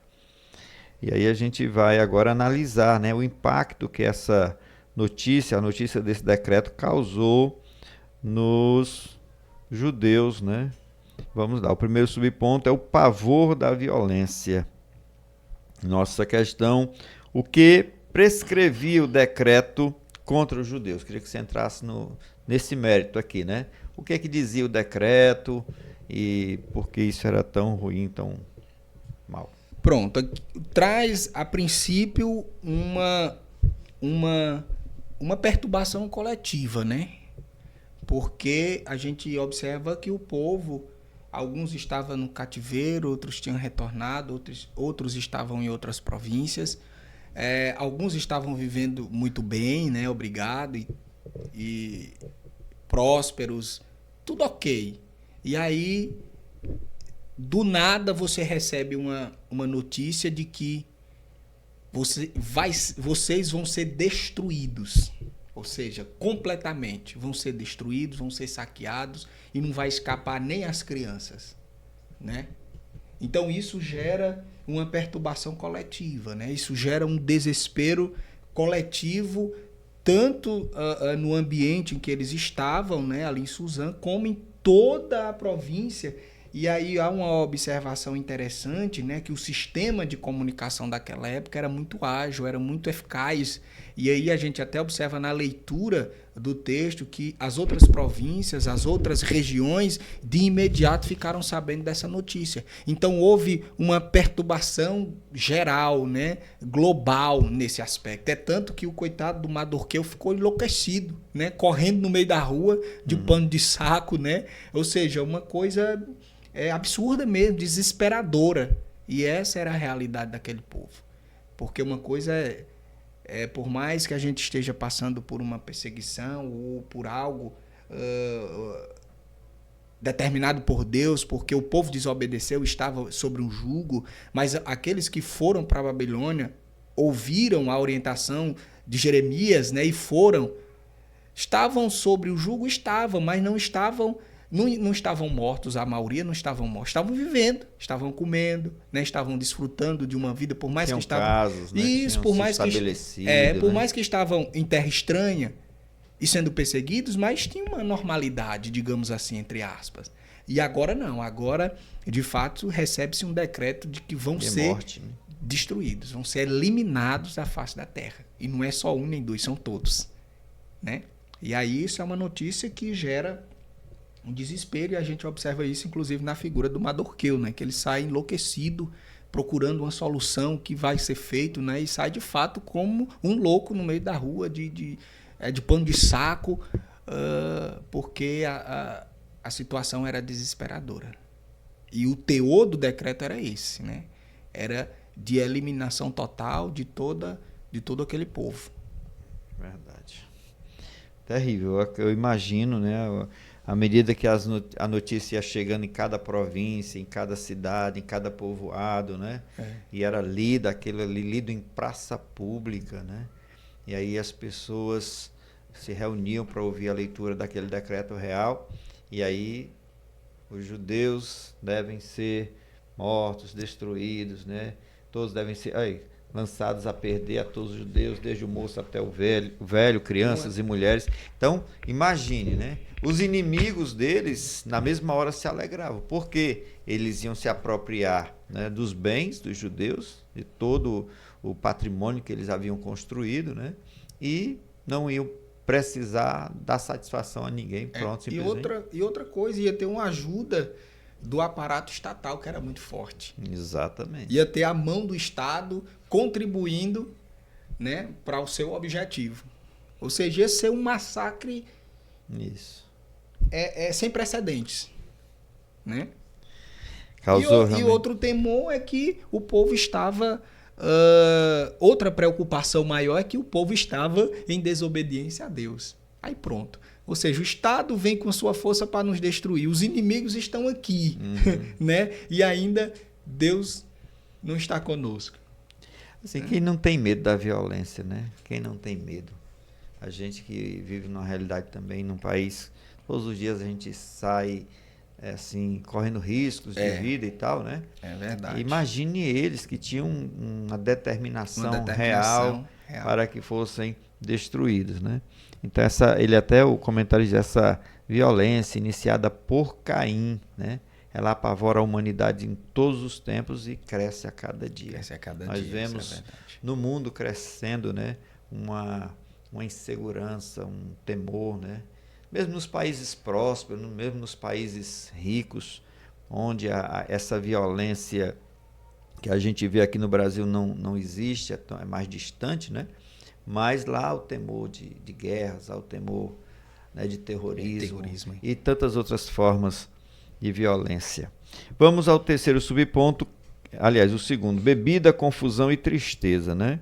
E aí a gente vai agora analisar, né, o impacto que essa a notícia desse decreto causou nos judeus, né? Vamos lá, o primeiro subponto é o pavor da violência. Nossa questão, o que prescrevia o decreto contra os judeus? Queria que você entrasse nesse mérito aqui, né? O que é que dizia o decreto e por que isso era tão ruim, tão mal? Pronto, traz a princípio uma perturbação coletiva, né? Porque a gente observa que o povo, alguns estavam no cativeiro, outros tinham retornado, outros estavam em outras províncias, alguns estavam vivendo muito bem, né? Obrigado, e prósperos, tudo ok. E aí, do nada, você recebe uma notícia de que vocês vão ser destruídos. Ou seja, completamente. Vão ser destruídos, vão ser saqueados e não vai escapar nem as crianças, né? Então isso gera uma perturbação coletiva, né? Isso gera um desespero coletivo, tanto no ambiente em que eles estavam, né, ali em Suzã, como em toda a província. E aí há uma observação interessante, né, que o sistema de comunicação daquela época era muito ágil, era muito eficaz. E aí a gente até observa na leitura do texto que as outras províncias, as outras regiões, de imediato ficaram sabendo dessa notícia. Então houve uma perturbação geral, né, global nesse aspecto. É tanto que o coitado do Madorqueu ficou enlouquecido, né, correndo no meio da rua de pano de saco, né? Ou seja, uma coisa absurda mesmo, desesperadora. E essa era a realidade daquele povo. Porque uma coisa por mais que a gente esteja passando por uma perseguição ou por algo determinado por Deus, porque o povo desobedeceu, estava sobre um jugo, mas aqueles que foram para a Babilônia ouviram a orientação de Jeremias, né, e estavam sobre o jugo, mas não estavam mortos, a maioria não estavam mortos, estavam vivendo, estavam comendo, né, estavam desfrutando de uma vida, por mais Tinham que estavam casos, né, isso, por mais né? mais que estavam em terra estranha e sendo perseguidos, mas tinha uma normalidade, digamos assim, entre aspas. E agora não, agora de fato recebe-se um decreto de que vão ser morte, né? Destruídos, vão ser eliminados da face da terra. E não é só um nem dois, são todos, né? E aí isso é uma notícia que gera um desespero, e a gente observa isso inclusive na figura do Madorqueu, né? Que ele sai enlouquecido, procurando uma solução que vai ser feito, né? E sai de fato como um louco no meio da rua de pano de saco, porque a situação era desesperadora. E o teor do decreto era esse, né? Era de eliminação total de todo aquele povo. Verdade. Terrível. Eu imagino, né? À medida que a notícia ia chegando em cada província, em cada cidade, em cada povoado, né? E era aquilo ali lido em praça pública, né? E aí as pessoas se reuniam para ouvir a leitura daquele decreto real, e aí os judeus devem ser mortos, destruídos, né? Todos devem ser lançados a perder, a todos os judeus, desde o moço até o velho, crianças e mulheres. Então, imagine, né? Os inimigos deles, na mesma hora, se alegravam, porque eles iam se apropriar, né, dos bens dos judeus, de todo o patrimônio que eles haviam construído, né? E não iam precisar dar satisfação a ninguém. Pronto, simplesmente. E outra coisa, ia ter uma ajuda do aparato estatal, que era muito forte. Exatamente. Ia ter a mão do Estado contribuindo, né, para o seu objetivo. Ou seja, ia ser um massacre sem precedentes, né? E outro temor é que o povo estava... outra preocupação maior é que o povo estava em desobediência a Deus. Aí pronto. Ou seja, o Estado vem com sua força para nos destruir. Os inimigos estão aqui, né? E ainda Deus não está conosco. Assim, quem não tem medo da violência, né? Quem não tem medo? A gente que vive numa realidade também, num país, todos os dias a gente sai assim, correndo riscos de vida e tal, né? É verdade. Imagine eles que tinham uma determinação real para que fossem destruídos, né? Então o comentário diz, essa violência iniciada por Caim, né? Ela apavora a humanidade em todos os tempos e cresce a cada dia. Nós vemos no mundo crescendo, né? Uma insegurança, um temor, né? Mesmo nos países prósperos, mesmo nos países ricos, onde essa violência que a gente vê aqui no Brasil não existe, é mais distante, né? Mas lá o temor de guerras, há o temor, né, de terrorismo e tantas outras formas de violência. Vamos ao terceiro subponto, aliás, o segundo, bebida, confusão e tristeza, né?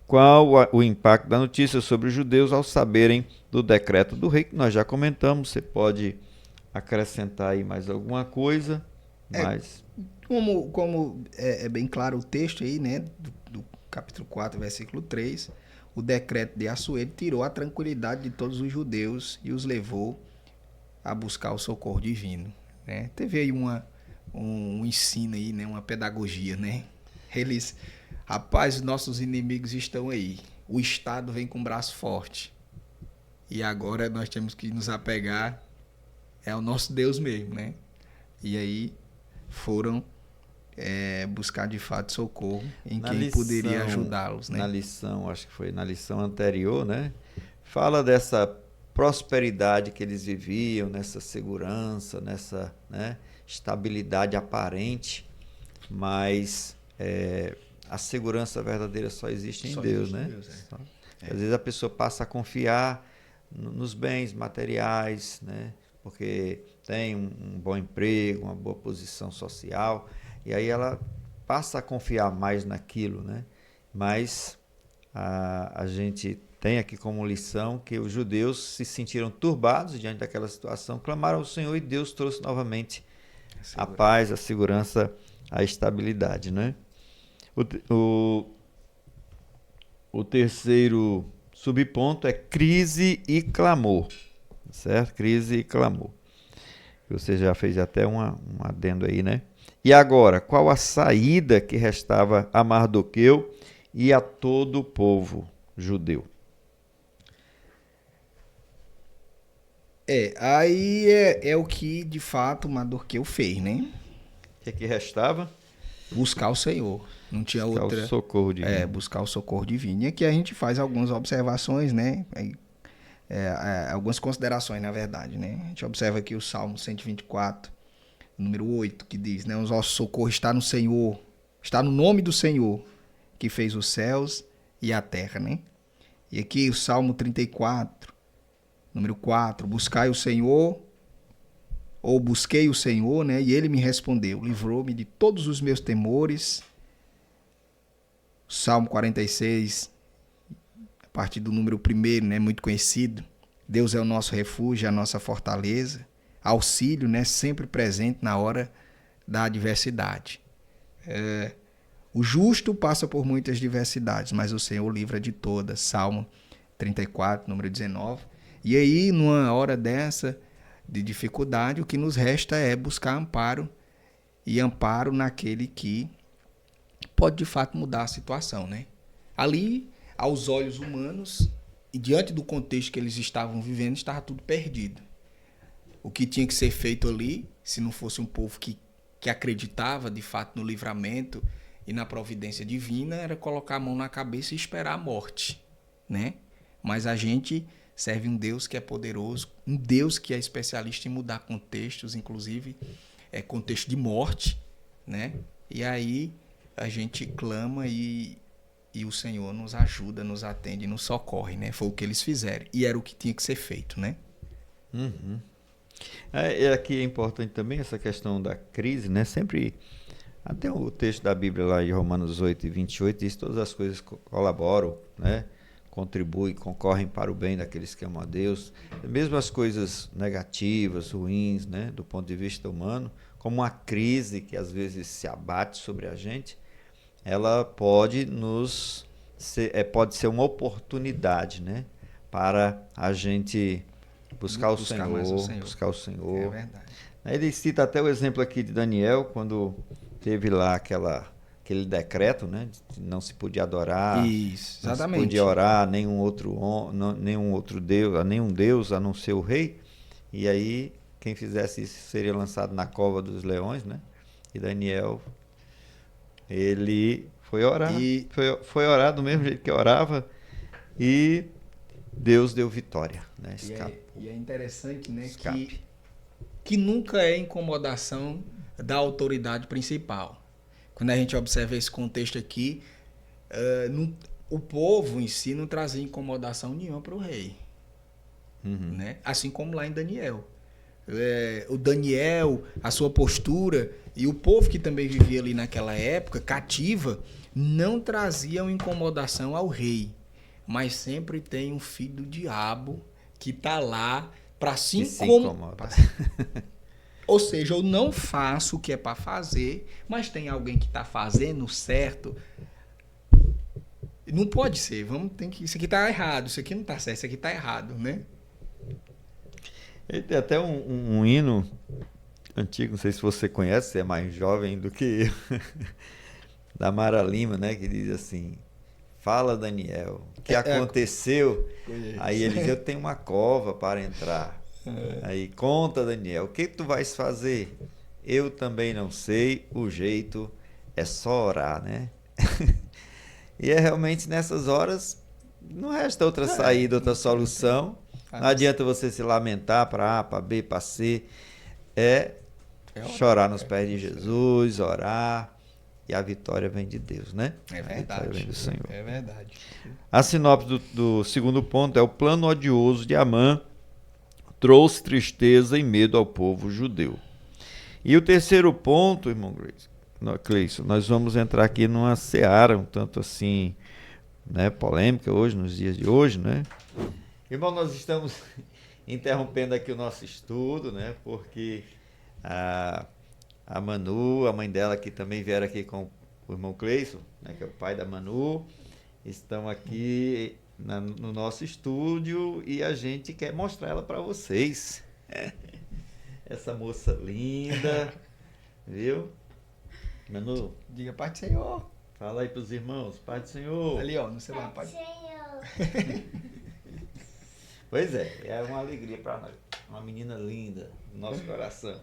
Qual o impacto da notícia sobre os judeus ao saberem do decreto do rei, que nós já comentamos, você pode acrescentar aí mais alguma coisa, mas... Como é bem claro o texto aí, né, do capítulo 4, versículo 3, o decreto de Assuero tirou a tranquilidade de todos os judeus e os levou a buscar o socorro divino, né? Teve aí um ensino aí, né, uma pedagogia, né? Eles, rapaz, os nossos inimigos estão aí, o Estado vem com o braço forte e agora nós temos que nos apegar ao nosso Deus mesmo, né? E aí foram buscar de fato socorro em quem poderia ajudá-los, né? Na lição, acho que foi na lição anterior, né? Fala dessa prosperidade que eles viviam, nessa segurança, nessa, né, estabilidade aparente, mas a segurança verdadeira só existe em Deus, né? Às vezes a pessoa passa a confiar nos bens materiais, né? Porque tem um bom emprego, uma boa posição social, e aí ela passa a confiar mais naquilo, né? Mas a gente tem aqui como lição que os judeus se sentiram turbados diante daquela situação, clamaram ao Senhor e Deus trouxe novamente a paz, a segurança, a estabilidade, né? O terceiro subponto é crise e clamor, certo? Crise e clamor. Você já fez até um adendo aí, né? E agora, qual a saída que restava a Mardoqueu e a todo o povo judeu? Aí é o que de fato Mardoqueu fez, né? O que restava? Buscar o Senhor. Não tinha buscar outra. O socorro divino. Buscar o socorro divino. E aqui a gente faz algumas observações, né? Algumas considerações, na verdade, né? A gente observa aqui o Salmo 124, número 8, que diz, né? O nosso socorro está no Senhor, está no nome do Senhor, que fez os céus e a terra, né? E aqui o Salmo 34, número 4, buscai o Senhor, ou busquei o Senhor, né? E ele me respondeu, livrou-me de todos os meus temores. Salmo 46, a partir do número 1, né? Muito conhecido. Deus é o nosso refúgio, a nossa fortaleza, auxílio, né? Sempre presente na hora da adversidade. O justo passa por muitas diversidades, mas o Senhor livra de todas. Salmo 34, número 19. E aí, numa hora dessa de dificuldade, o que nos resta é buscar amparo, e amparo naquele que pode de fato mudar a situação, né? Ali, aos olhos humanos, e diante do contexto que eles estavam vivendo, estava tudo perdido. O que tinha que ser feito ali, se não fosse um povo que acreditava de fato no livramento e na providência divina, era colocar a mão na cabeça e esperar a morte, né? Mas a gente serve um Deus que é poderoso, um Deus que é especialista em mudar contextos, inclusive contexto de morte, né? E aí a gente clama e o Senhor nos ajuda, nos atende, nos socorre, né? Foi o que eles fizeram e era o que tinha que ser feito, né? Uhum. Aqui é importante também essa questão da crise, né? Sempre, até o texto da Bíblia lá em Romanos 8 e 28 diz que todas as coisas colaboram, né? Contribuem, concorrem para o bem daqueles que amam a Deus. Mesmo as coisas negativas, ruins, né? Do ponto de vista humano, como uma crise que às vezes se abate sobre a gente, ela pode pode ser uma oportunidade, né? Para a gente buscar o Senhor. É verdade. Ele cita até o exemplo aqui de Daniel, quando teve lá aquela aquele decreto, né? Não se podia adorar, Isso, não se exatamente. podia orar a nenhum outro Deus, a nenhum Deus, a não ser o rei. E aí, quem fizesse isso seria lançado na cova dos leões, né? E Daniel, ele foi orar, foi orar do mesmo jeito que orava e Deus deu vitória, né? E é interessante, né, que nunca é incomodação da autoridade principal. Quando a gente observa esse contexto aqui, o povo em si não trazia incomodação nenhuma para o rei. Né? Assim como lá em Daniel. O Daniel, a sua postura e o povo que também vivia ali naquela época, cativa, não traziam incomodação ao rei. Mas sempre tem um filho do diabo que está lá para se incomodar. Ou seja, eu não faço o que é para fazer, mas tem alguém que está fazendo certo. Não pode ser. Isso aqui está errado, isso aqui não está certo, isso aqui está errado, né? Tem até um hino antigo, não sei se você conhece, você é mais jovem do que eu, da Mara Lima, né? Que diz assim: fala, Daniel, o que aconteceu? Aí ele diz: eu tenho uma cova para entrar. Aí conta, Daniel, o que tu vais fazer? Eu também não sei, o jeito é só orar, né? E é realmente nessas horas, não resta outra saída, outra solução. Não adianta você se lamentar para A, para B, para C. É chorar nos pés de Jesus, orar. E a vitória vem de Deus, né? É verdade. A vitória vem do Senhor. É verdade. A sinopse do segundo ponto é: o plano odioso de Amã trouxe tristeza e medo ao povo judeu. E o terceiro ponto, irmão Cleison, nós vamos entrar aqui numa seara um tanto assim, né, polêmica hoje, nos dias de hoje, né? Irmão, nós estamos interrompendo aqui o nosso estudo, né? Porque a Manu, a mãe dela, que também vieram aqui com o irmão Cleison, né, que é o pai da Manu, estão aqui no nosso estúdio e a gente quer mostrar ela para vocês. Essa moça linda, viu? Manu, diga Pai do Senhor. Fala aí pros irmãos, Pai do Senhor. Ali, ó, no celular, Pai do Senhor. Pois é uma alegria para nós. Uma menina linda no nosso coração.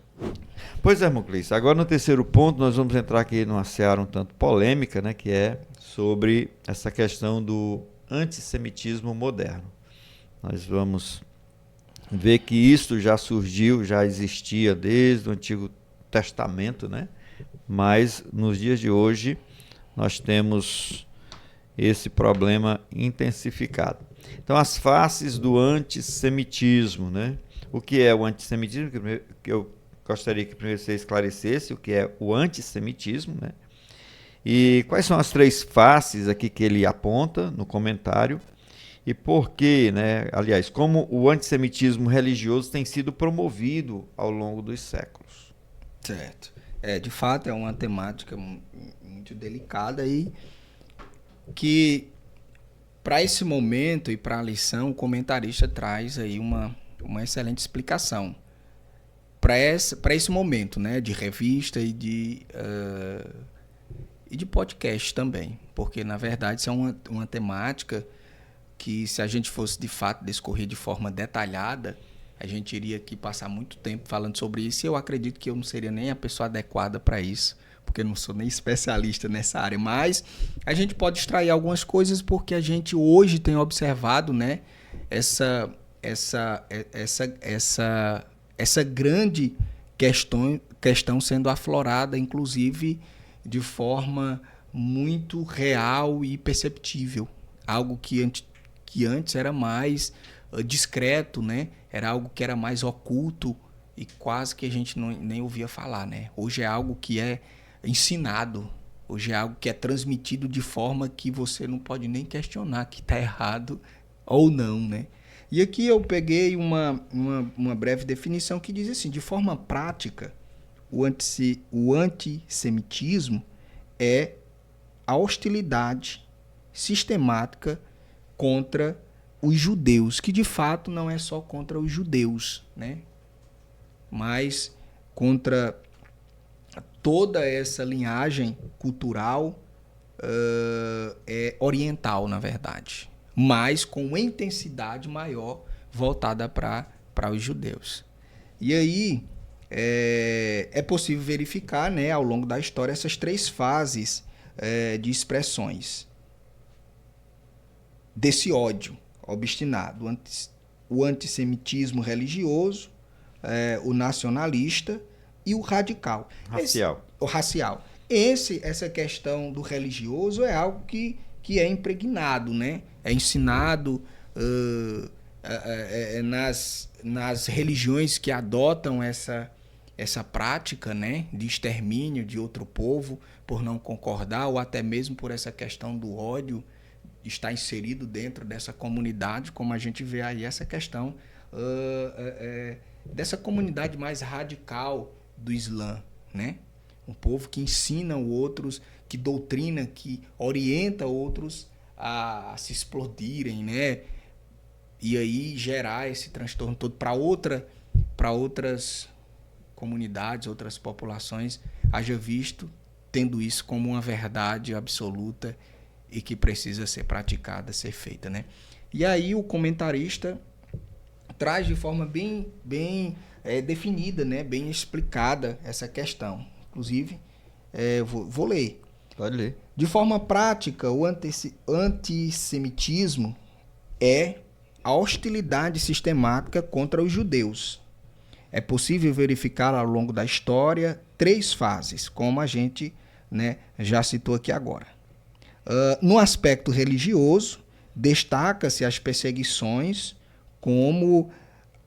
Pois é, irmão Cleison, agora no terceiro ponto nós vamos entrar aqui numa seara um tanto polêmica, né, que é sobre essa questão do antissemitismo moderno. Nós vamos ver que isso já surgiu, já existia desde o Antigo Testamento, né? Mas nos dias de hoje nós temos esse problema intensificado. Então, as faces do antissemitismo, né? O que é o antissemitismo? Que eu gostaria que primeiro você esclarecesse o que é o antissemitismo, né? E quais são as três faces aqui que ele aponta no comentário e por que, né? Aliás, como o antissemitismo religioso tem sido promovido ao longo dos séculos. Certo. De fato, é uma temática muito delicada e que, para esse momento e para a lição, o comentarista traz aí uma excelente explicação para esse momento, né, de revista e de podcast também, porque, na verdade, isso é uma temática que, se a gente fosse, de fato, discorrer de forma detalhada, a gente iria aqui passar muito tempo falando sobre isso e eu acredito que eu não seria nem a pessoa adequada para isso, porque eu não sou nem especialista nessa área, mas a gente pode extrair algumas coisas porque a gente hoje tem observado, né, essa grande questão sendo aflorada, inclusive de forma muito real e perceptível, algo que antes era mais discreto, né? Era algo que era mais oculto e quase que a gente nem ouvia falar, né? Hoje é algo que é ensinado, hoje é algo que é transmitido de forma que você não pode nem questionar que está errado ou não, né? E aqui eu peguei uma breve definição que diz assim: de forma prática, o antissemitismo é a hostilidade sistemática contra os judeus, que de fato não é só contra os judeus, né? Mas contra toda essa linhagem cultural é oriental, na verdade, mas com intensidade maior voltada para os judeus. E aí é possível verificar, né, ao longo da história essas três fases de expressões desse ódio obstinado: o antissemitismo religioso, o nacionalista e o radical. O racial. Essa questão do religioso é algo que é impregnado, né? É ensinado nas religiões que adotam essa prática, né, de extermínio de outro povo por não concordar, ou até mesmo por essa questão do ódio estar inserido dentro dessa comunidade, como a gente vê aí essa questão dessa comunidade mais radical do Islã, né? Um povo que ensina outros, que doutrina, que orienta outros a se explodirem, né? E aí gerar esse transtorno todo para outras comunidades, outras populações, haja visto tendo isso como uma verdade absoluta e que precisa ser praticada, ser feita, né? E aí o comentarista traz de forma bem definida, né? Bem explicada essa questão. Inclusive, vou ler. Pode ler. De forma prática, o antissemitismo é a hostilidade sistemática contra os judeus. É possível verificar ao longo da história 3 fases, como a gente, né, já citou aqui agora. No aspecto religioso, destaca-se as perseguições como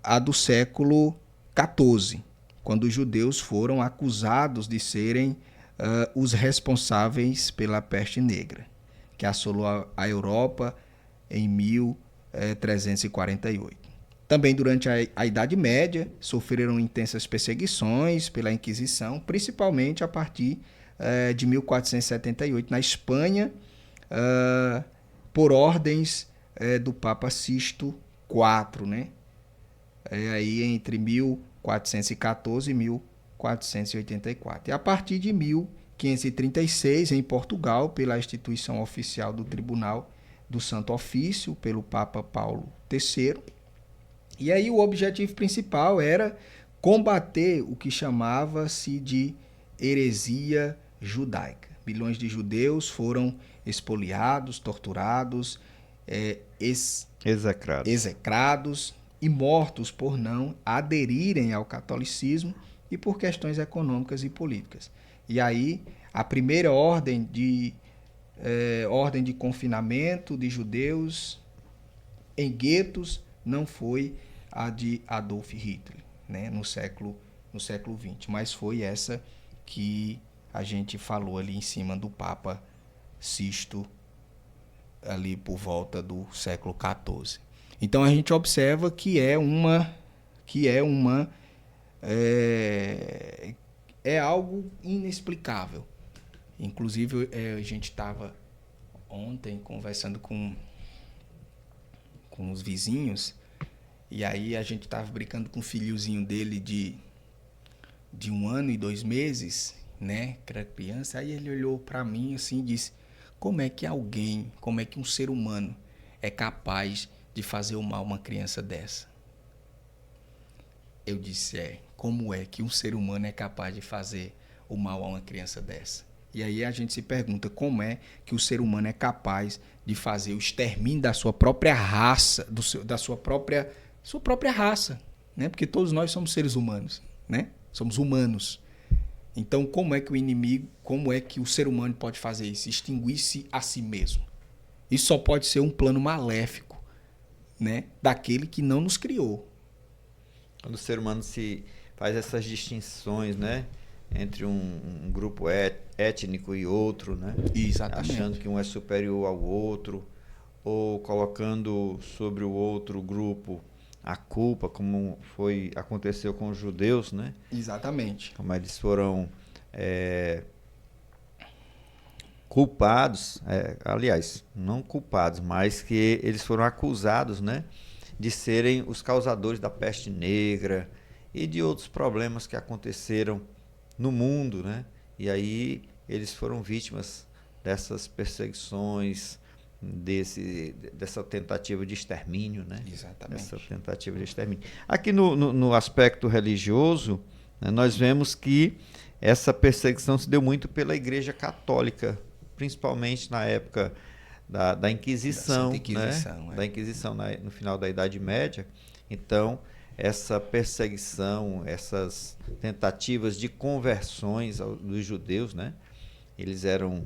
a do século XIV, quando os judeus foram acusados de serem os responsáveis pela peste negra, que assolou a Europa em 1348. Também durante a Idade Média, sofreram intensas perseguições pela Inquisição, principalmente a partir de 1478, na Espanha, por ordens do Papa Sisto IV, né? Aí entre 1414 e 1484. E a partir de 1536, em Portugal, pela instituição oficial do Tribunal do Santo Ofício, pelo Papa Paulo III. E aí o objetivo principal era combater o que chamava-se de heresia judaica. Milhões de judeus foram expoliados, torturados, execrados e mortos por não aderirem ao catolicismo e por questões econômicas e políticas. E aí a primeira ordem de confinamento de judeus em guetos não foi a de Adolf Hitler, né, no século XX, mas foi essa que a gente falou ali em cima do Papa Sisto, ali por volta do século XIV. Então a gente observa que é algo inexplicável. Inclusive a gente estava ontem conversando com os vizinhos, e aí a gente estava brincando com o filhozinho dele de 1 ano e 2 meses, né, que era criança. Aí ele olhou para mim assim e disse: como é que um ser humano é capaz de fazer o mal a uma criança dessa? Eu disse: como é que um ser humano é capaz de fazer o mal a uma criança dessa? E aí a gente se pergunta como é que o ser humano é capaz de fazer o extermínio da sua própria raça, da sua própria raça, né? Porque todos nós somos seres humanos, né? Somos humanos. Então, como é que o ser humano pode fazer isso? Extinguir-se a si mesmo. Isso só pode ser um plano maléfico, né, daquele que não nos criou. Quando o ser humano se faz essas distinções, né, entre um grupo étnico e outro, né? Exatamente. Achando que um é superior ao outro, ou colocando sobre o outro grupo a culpa, como aconteceu com os judeus, né? Exatamente. Como eles foram culpados, aliás, não culpados, mas que eles foram acusados, né, de serem os causadores da peste negra e de outros problemas que aconteceram no mundo, né? E aí eles foram vítimas dessas perseguições, dessa tentativa de extermínio, né? Exatamente. Essa tentativa de extermínio. Aqui no aspecto religioso, né, nós vemos que essa perseguição se deu muito pela Igreja Católica, principalmente na época da Inquisição, Inquisição, né? é. Da Inquisição no final da Idade Média. Então, essa perseguição, essas tentativas de conversões dos judeus, né? Eles eram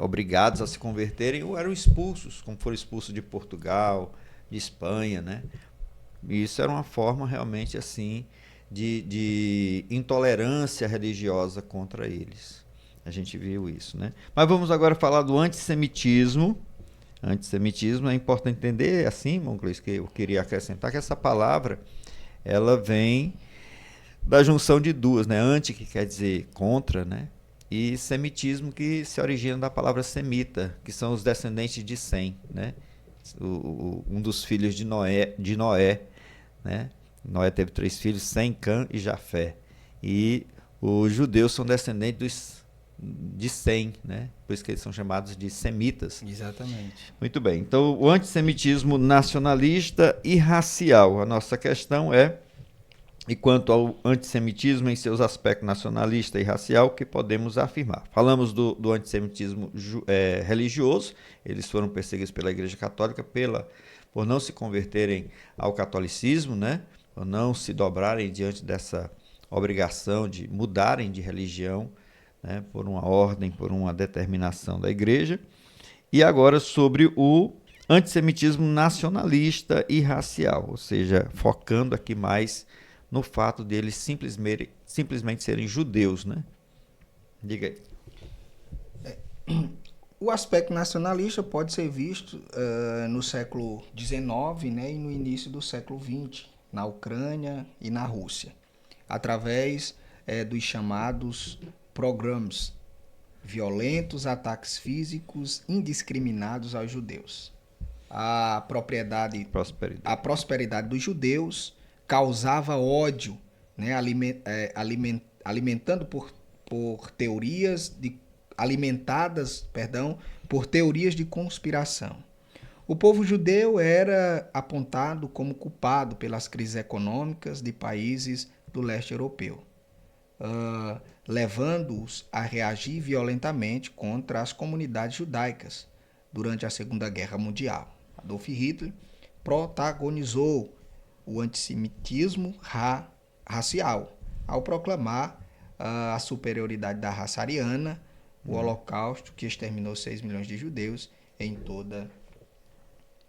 obrigados a se converterem ou eram expulsos, como foram expulsos de Portugal, de Espanha, né? E isso era uma forma realmente assim de intolerância religiosa contra eles. A gente viu isso, né? Mas vamos agora falar do antissemitismo. Antissemitismo é importante entender, assim, Monclis, que eu queria acrescentar que essa palavra ela vem da junção de duas, né? Anti, que quer dizer contra, né? E semitismo, que se origina da palavra semita, que são os descendentes de Sem, né? Um dos filhos de Noé, né? Noé teve 3 filhos, Sem, Cã e Jafé. E os judeus são descendentes de Sem, né? Por isso que eles são chamados de semitas. Exatamente. Muito bem. Então, o antissemitismo nacionalista e racial. A nossa questão é, e quanto ao antissemitismo em seus aspectos nacionalista e racial, o que podemos afirmar? Falamos do antissemitismo religioso. Eles foram perseguidos pela Igreja Católica por não se converterem ao catolicismo, né? Por não se dobrarem diante dessa obrigação de mudarem de religião, né? Por uma ordem, por uma determinação da Igreja. E agora sobre o antissemitismo nacionalista e racial, ou seja, focando aqui mais no fato de eles simplesmente serem judeus, né? Diga aí. O aspecto nacionalista pode ser visto no século XIX, né, e no início do século XX, na Ucrânia e na Rússia, através dos chamados pogroms, violentos ataques físicos indiscriminados aos judeus. A prosperidade dos judeus causava ódio, né, alimentadas por teorias de conspiração. O povo judeu era apontado como culpado pelas crises econômicas de países do leste europeu, levando-os a reagir violentamente contra as comunidades judaicas durante a Segunda Guerra Mundial. Adolf Hitler protagonizou o antissemitismo racial ao proclamar a superioridade da raça ariana, o Holocausto, que exterminou 6 milhões de judeus em toda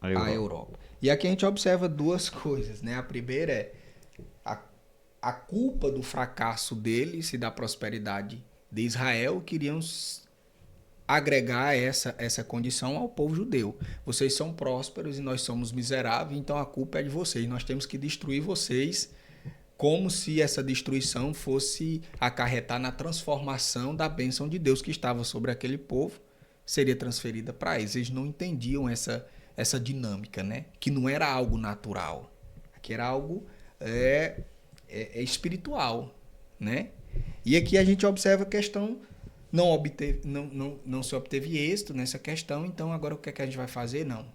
a Europa. E aqui a gente observa duas coisas, né? A primeira é a culpa do fracasso deles e da prosperidade de Israel, queriam agregar essa condição ao povo judeu. Vocês são prósperos e nós somos miseráveis, então a culpa é de vocês. Nós temos que destruir vocês, como se essa destruição fosse acarretar na transformação da bênção de Deus que estava sobre aquele povo, seria transferida para eles. Eles não entendiam essa dinâmica, né? Que não era algo natural, que era algo espiritual, né? E aqui a gente observa a questão, não se obteve êxito nessa questão, então agora o que é que a gente vai fazer? Não.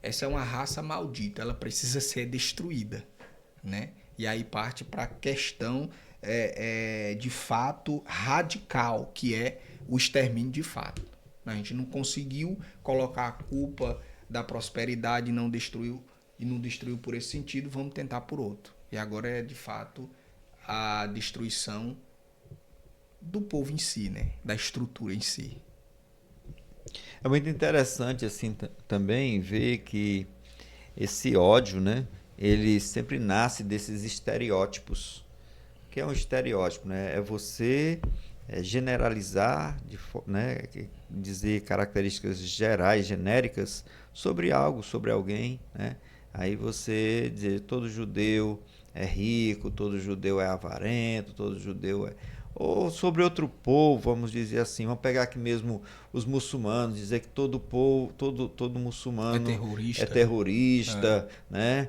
Essa é uma raça maldita, ela precisa ser destruída, né? E aí parte para a questão de fato radical, que é o extermínio de fato. A gente não conseguiu colocar a culpa da prosperidade e não destruiu por esse sentido, vamos tentar por outro. E agora é de fato a destruição do povo em si, né? Da estrutura em si. É muito interessante assim também ver que esse ódio, né? Ele sempre nasce desses estereótipos. O que é um estereótipo, né? É você generalizar, né? Dizer características gerais, genéricas sobre algo, sobre alguém, né? Aí você dizer todo judeu é rico, todo judeu é avarento, todo judeu é... Ou sobre outro povo, vamos dizer assim, vamos pegar aqui mesmo os muçulmanos, dizer que todo povo, todo muçulmano é terrorista, né?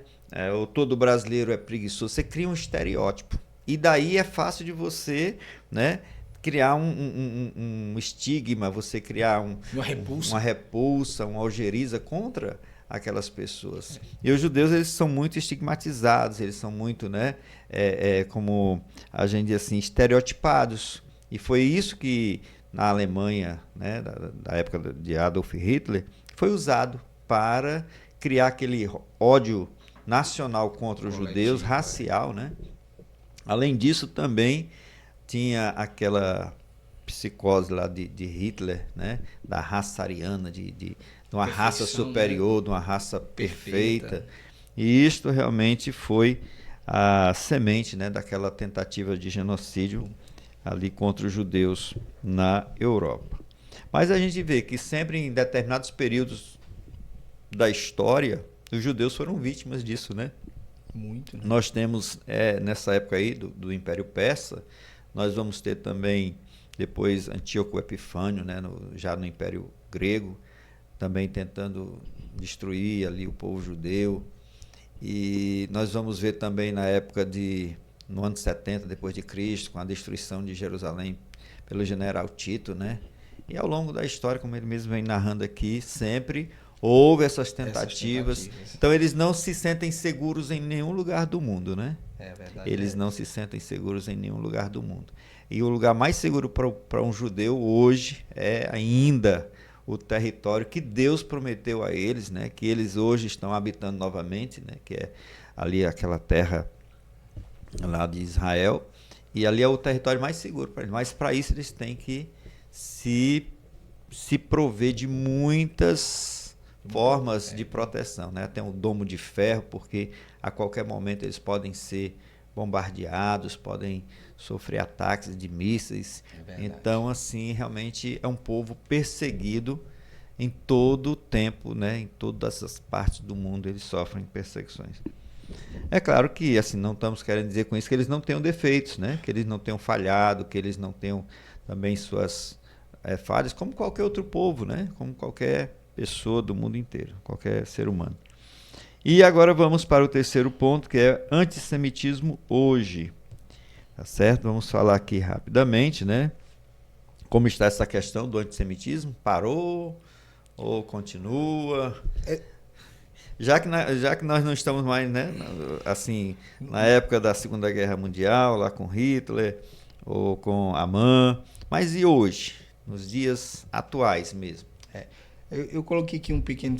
Ou todo brasileiro é preguiçoso. Você cria um estereótipo. E daí é fácil de você, né, criar um estigma, você criar uma repulsa, uma algeriza contra aquelas pessoas. E os judeus, eles são muito estigmatizados, eles são muito, né, como a gente diz assim, estereotipados. E foi isso que na Alemanha, né, da época de Adolf Hitler, foi usado para criar aquele ódio nacional contra os judeus, racial, né? Além disso, também tinha aquela psicose lá de Hitler, né? Da raça ariana, de uma raça superior, né? De uma raça perfeita. E isto realmente foi a semente, né, daquela tentativa de genocídio ali contra os judeus na Europa. Mas a gente vê que sempre em determinados períodos da história, os judeus foram vítimas disso, né? Muito, né? Nós temos, nessa época aí do Império Persa, nós vamos ter também, depois, Antíoco Epifânio, né, já no Império Grego, também tentando destruir ali o povo judeu. E nós vamos ver também na época no ano 70 depois de Cristo, com a destruição de Jerusalém pelo general Tito, né? E ao longo da história, como ele mesmo vem narrando aqui, sempre houve essas tentativas. Então eles não se sentem seguros em nenhum lugar do mundo, né? É verdade. Eles não se sentem seguros em nenhum lugar do mundo. E o lugar mais seguro para um judeu hoje é ainda o território que Deus prometeu a eles, né? Que eles hoje estão habitando novamente, né? Que é ali aquela terra lá de Israel. E ali é o território mais seguro para eles. Mas para isso eles têm que se prover de muitas formas de proteção, né? Tem um domo de ferro, porque a qualquer momento eles podem ser bombardeados, podem sofrer ataques de mísseis. Então, assim, realmente é um povo perseguido em todo o tempo, né? Em todas as partes do mundo eles sofrem perseguições. É claro que, assim, não estamos querendo dizer com isso que eles não tenham defeitos, né? Que eles não tenham falhado, que eles não tenham também suas falhas, como qualquer outro povo, né? Como qualquer pessoa do mundo inteiro, qualquer ser humano. E agora vamos para o terceiro ponto, que é antissemitismo hoje. Tá certo? Vamos falar aqui rapidamente, né? Como está essa questão do antissemitismo? Parou ou continua? Já que nós não estamos mais, né, assim, na época da Segunda Guerra Mundial, lá com Hitler ou com Haman, mas e hoje, nos dias atuais mesmo? Eu coloquei aqui um pequeno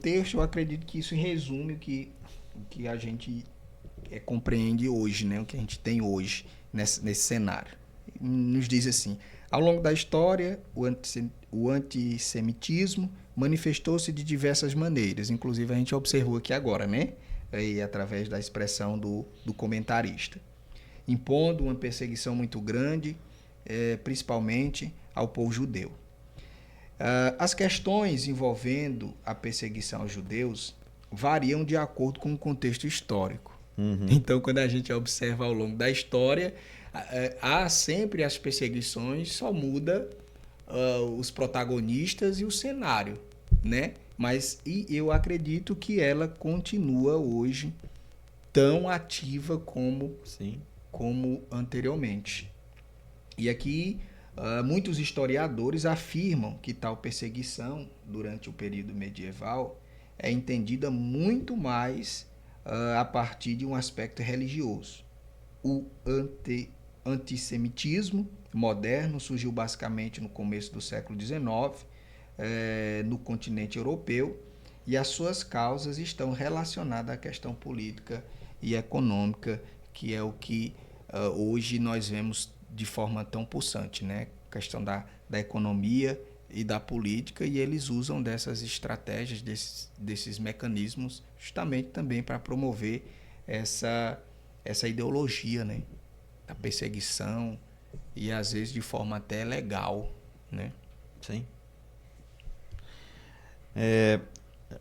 texto. Eu acredito que isso resume o que a gente compreende hoje, né? O que a gente tem hoje nesse cenário. Nos diz assim: ao longo da história, o antissemitismo manifestou-se de diversas maneiras. Inclusive, a gente observou aqui agora, né? Aí, através da expressão do comentarista. Impondo uma perseguição muito grande, principalmente ao povo judeu. As questões envolvendo a perseguição aos judeus variam de acordo com o contexto histórico. Uhum. Então, quando a gente observa ao longo da história, há sempre as perseguições, só muda os protagonistas e o cenário, né? Mas eu acredito que ela continua hoje tão ativa como anteriormente. E aqui muitos historiadores afirmam que tal perseguição durante o período medieval é entendida muito mais a partir de um aspecto religioso. O antissemitismo moderno surgiu basicamente no começo do século XIX, no continente europeu, e as suas causas estão relacionadas à questão política e econômica, que é o que hoje nós vemos de forma tão pulsante, né? A questão da economia e da política, e eles usam dessas estratégias, desses mecanismos, justamente também para promover essa ideologia, né? Da perseguição, e às vezes de forma até legal, né? Sim.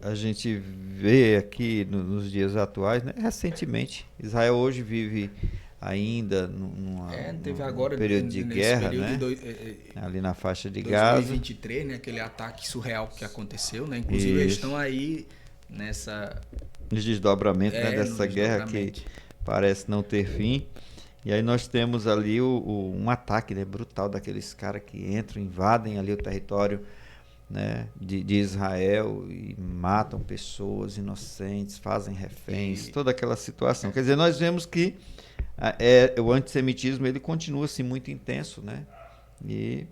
A gente vê aqui nos dias atuais, né? Recentemente, Israel hoje vive ainda num período de guerra, né? Ali na faixa de Gaza. 2023, né? Aquele ataque surreal que aconteceu, né? Inclusive eles estão aí nos desdobramentos, né? Dessa guerra que parece não ter fim. E aí nós temos ali um ataque, né, brutal daqueles caras que entram, invadem ali o território, né, de Israel e matam pessoas inocentes, fazem reféns, toda aquela situação. Quer dizer, nós vemos que o antissemitismo ele continua assim, muito intenso, né? E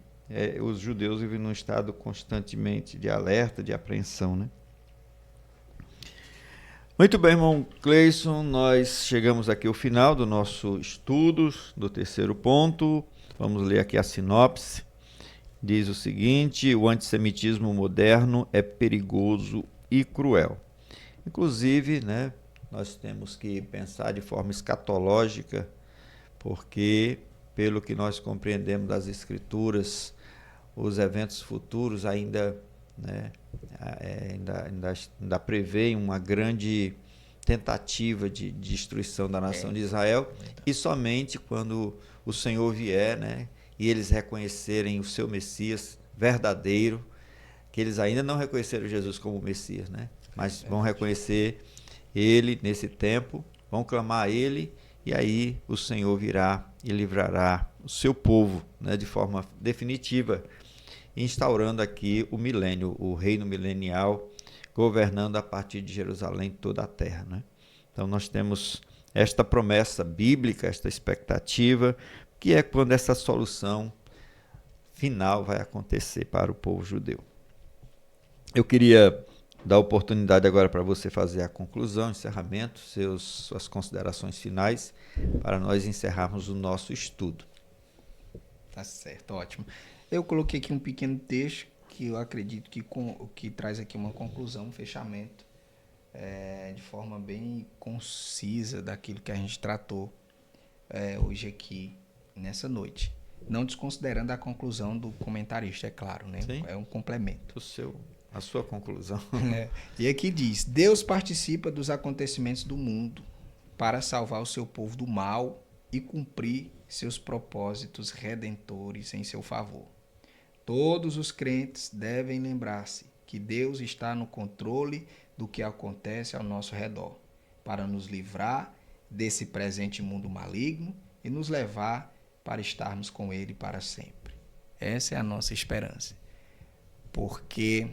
os judeus vivem num estado constantemente de alerta, de apreensão, né? Muito bem, irmão Cleison, nós chegamos aqui ao final do nosso estudo, do terceiro ponto. Vamos ler aqui a sinopse. Diz o seguinte: o antissemitismo moderno é perigoso e cruel. Inclusive, né, nós temos que pensar de forma escatológica, porque, pelo que nós compreendemos das Escrituras, os eventos futuros ainda prevêem uma grande tentativa de destruição da nação de Israel, e somente quando o Senhor vier, né, e eles reconhecerem o seu Messias verdadeiro, que eles ainda não reconheceram Jesus como Messias, né, mas vão reconhecer ele nesse tempo, vão clamar a ele, e aí o Senhor virá e livrará o seu povo, né, de forma definitiva, instaurando aqui o milênio, o reino milenial, governando a partir de Jerusalém toda a terra, né? Então nós temos esta promessa bíblica, esta expectativa, que é quando essa solução final vai acontecer para o povo judeu. Eu queria dar a oportunidade agora para você fazer a conclusão, encerramento, suas considerações finais, para nós encerrarmos o nosso estudo. Tá certo, ótimo. Eu coloquei aqui um pequeno texto que eu acredito que traz aqui uma conclusão, um fechamento, de forma bem concisa daquilo que a gente tratou hoje aqui, nessa noite. Não desconsiderando a conclusão do comentarista, é claro, né? Sim. É um complemento. A sua conclusão. E aqui diz: Deus participa dos acontecimentos do mundo para salvar o seu povo do mal e cumprir seus propósitos redentores em seu favor. Todos os crentes devem lembrar-se que Deus está no controle do que acontece ao nosso redor, para nos livrar desse presente mundo maligno e nos levar para estarmos com Ele para sempre. Essa é a nossa esperança. Porque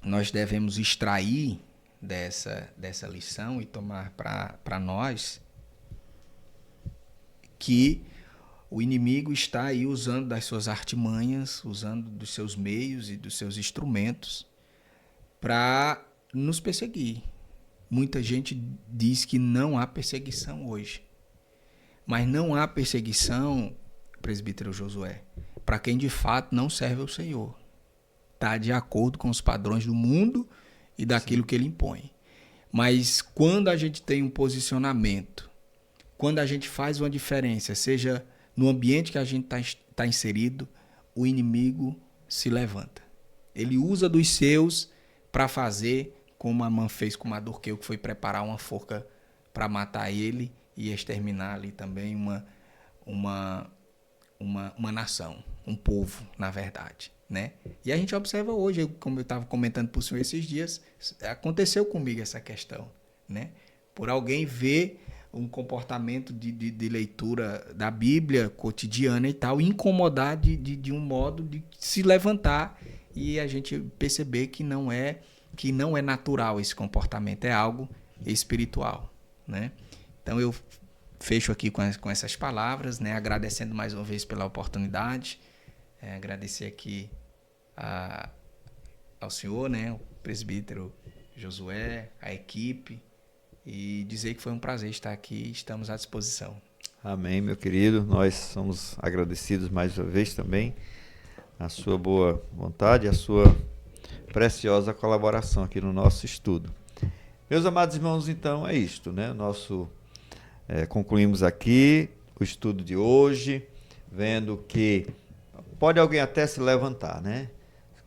nós devemos extrair dessa lição e tomar para nós que o inimigo está aí usando das suas artimanhas, usando dos seus meios e dos seus instrumentos para nos perseguir. Muita gente diz que não há perseguição hoje. Mas não há perseguição, presbítero Josué, para quem de fato não serve ao Senhor. Está de acordo com os padrões do mundo e daquilo que ele impõe. Mas quando a gente tem um posicionamento, quando a gente faz uma diferença, seja no ambiente que a gente está inserido, o inimigo se levanta. Ele usa dos seus para fazer como Amã fez com Mardoqueu, que foi preparar uma forca para matar ele e exterminar ali também uma nação, um povo, na verdade, né? E a gente observa hoje, como eu estava comentando para o senhor esses dias, aconteceu comigo essa questão, né? Por alguém ver um comportamento de leitura da Bíblia cotidiana e tal, incomodar de um modo de se levantar e a gente perceber que não é natural esse comportamento, é algo espiritual, né? Então eu fecho aqui com essas palavras, né? Agradecendo mais uma vez pela oportunidade, agradecer aqui ao senhor, né? O presbítero Josué, a equipe, e dizer que foi um prazer estar aqui, estamos à disposição. Amém, meu querido, nós somos agradecidos mais uma vez também a sua boa vontade, a sua preciosa colaboração aqui no nosso estudo. Meus amados irmãos, então é isto, né? Concluímos aqui o estudo de hoje, vendo que pode alguém até se levantar, né,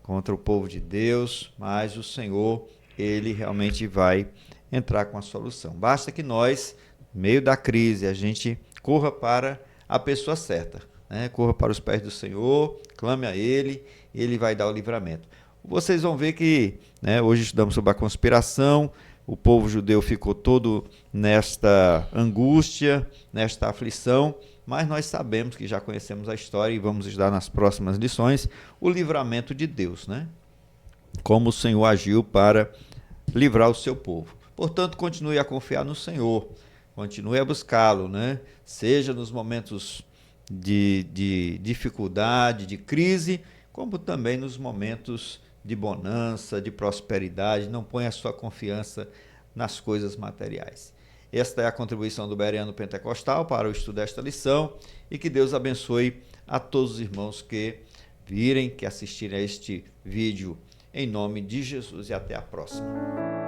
contra o povo de Deus, mas o Senhor, ele realmente vai entrar com a solução. Basta que nós, no meio da crise, a gente corra para a pessoa certa, né? Corra para os pés do Senhor, clame a Ele, Ele vai dar o livramento. Vocês vão ver que, né, hoje estudamos sobre a conspiração, o povo judeu ficou todo nesta angústia, nesta aflição, mas nós sabemos que já conhecemos a história e vamos estudar nas próximas lições o livramento de Deus, né? Como o Senhor agiu para livrar o seu povo. Portanto, continue a confiar no Senhor, continue a buscá-lo, né? Seja nos momentos de dificuldade, de crise, como também nos momentos de bonança, de prosperidade. Não ponha a sua confiança nas coisas materiais. Esta é a contribuição do Bereano Pentecostal para o estudo desta lição e que Deus abençoe a todos os irmãos que virem, que assistirem a este vídeo. Em nome de Jesus e até a próxima.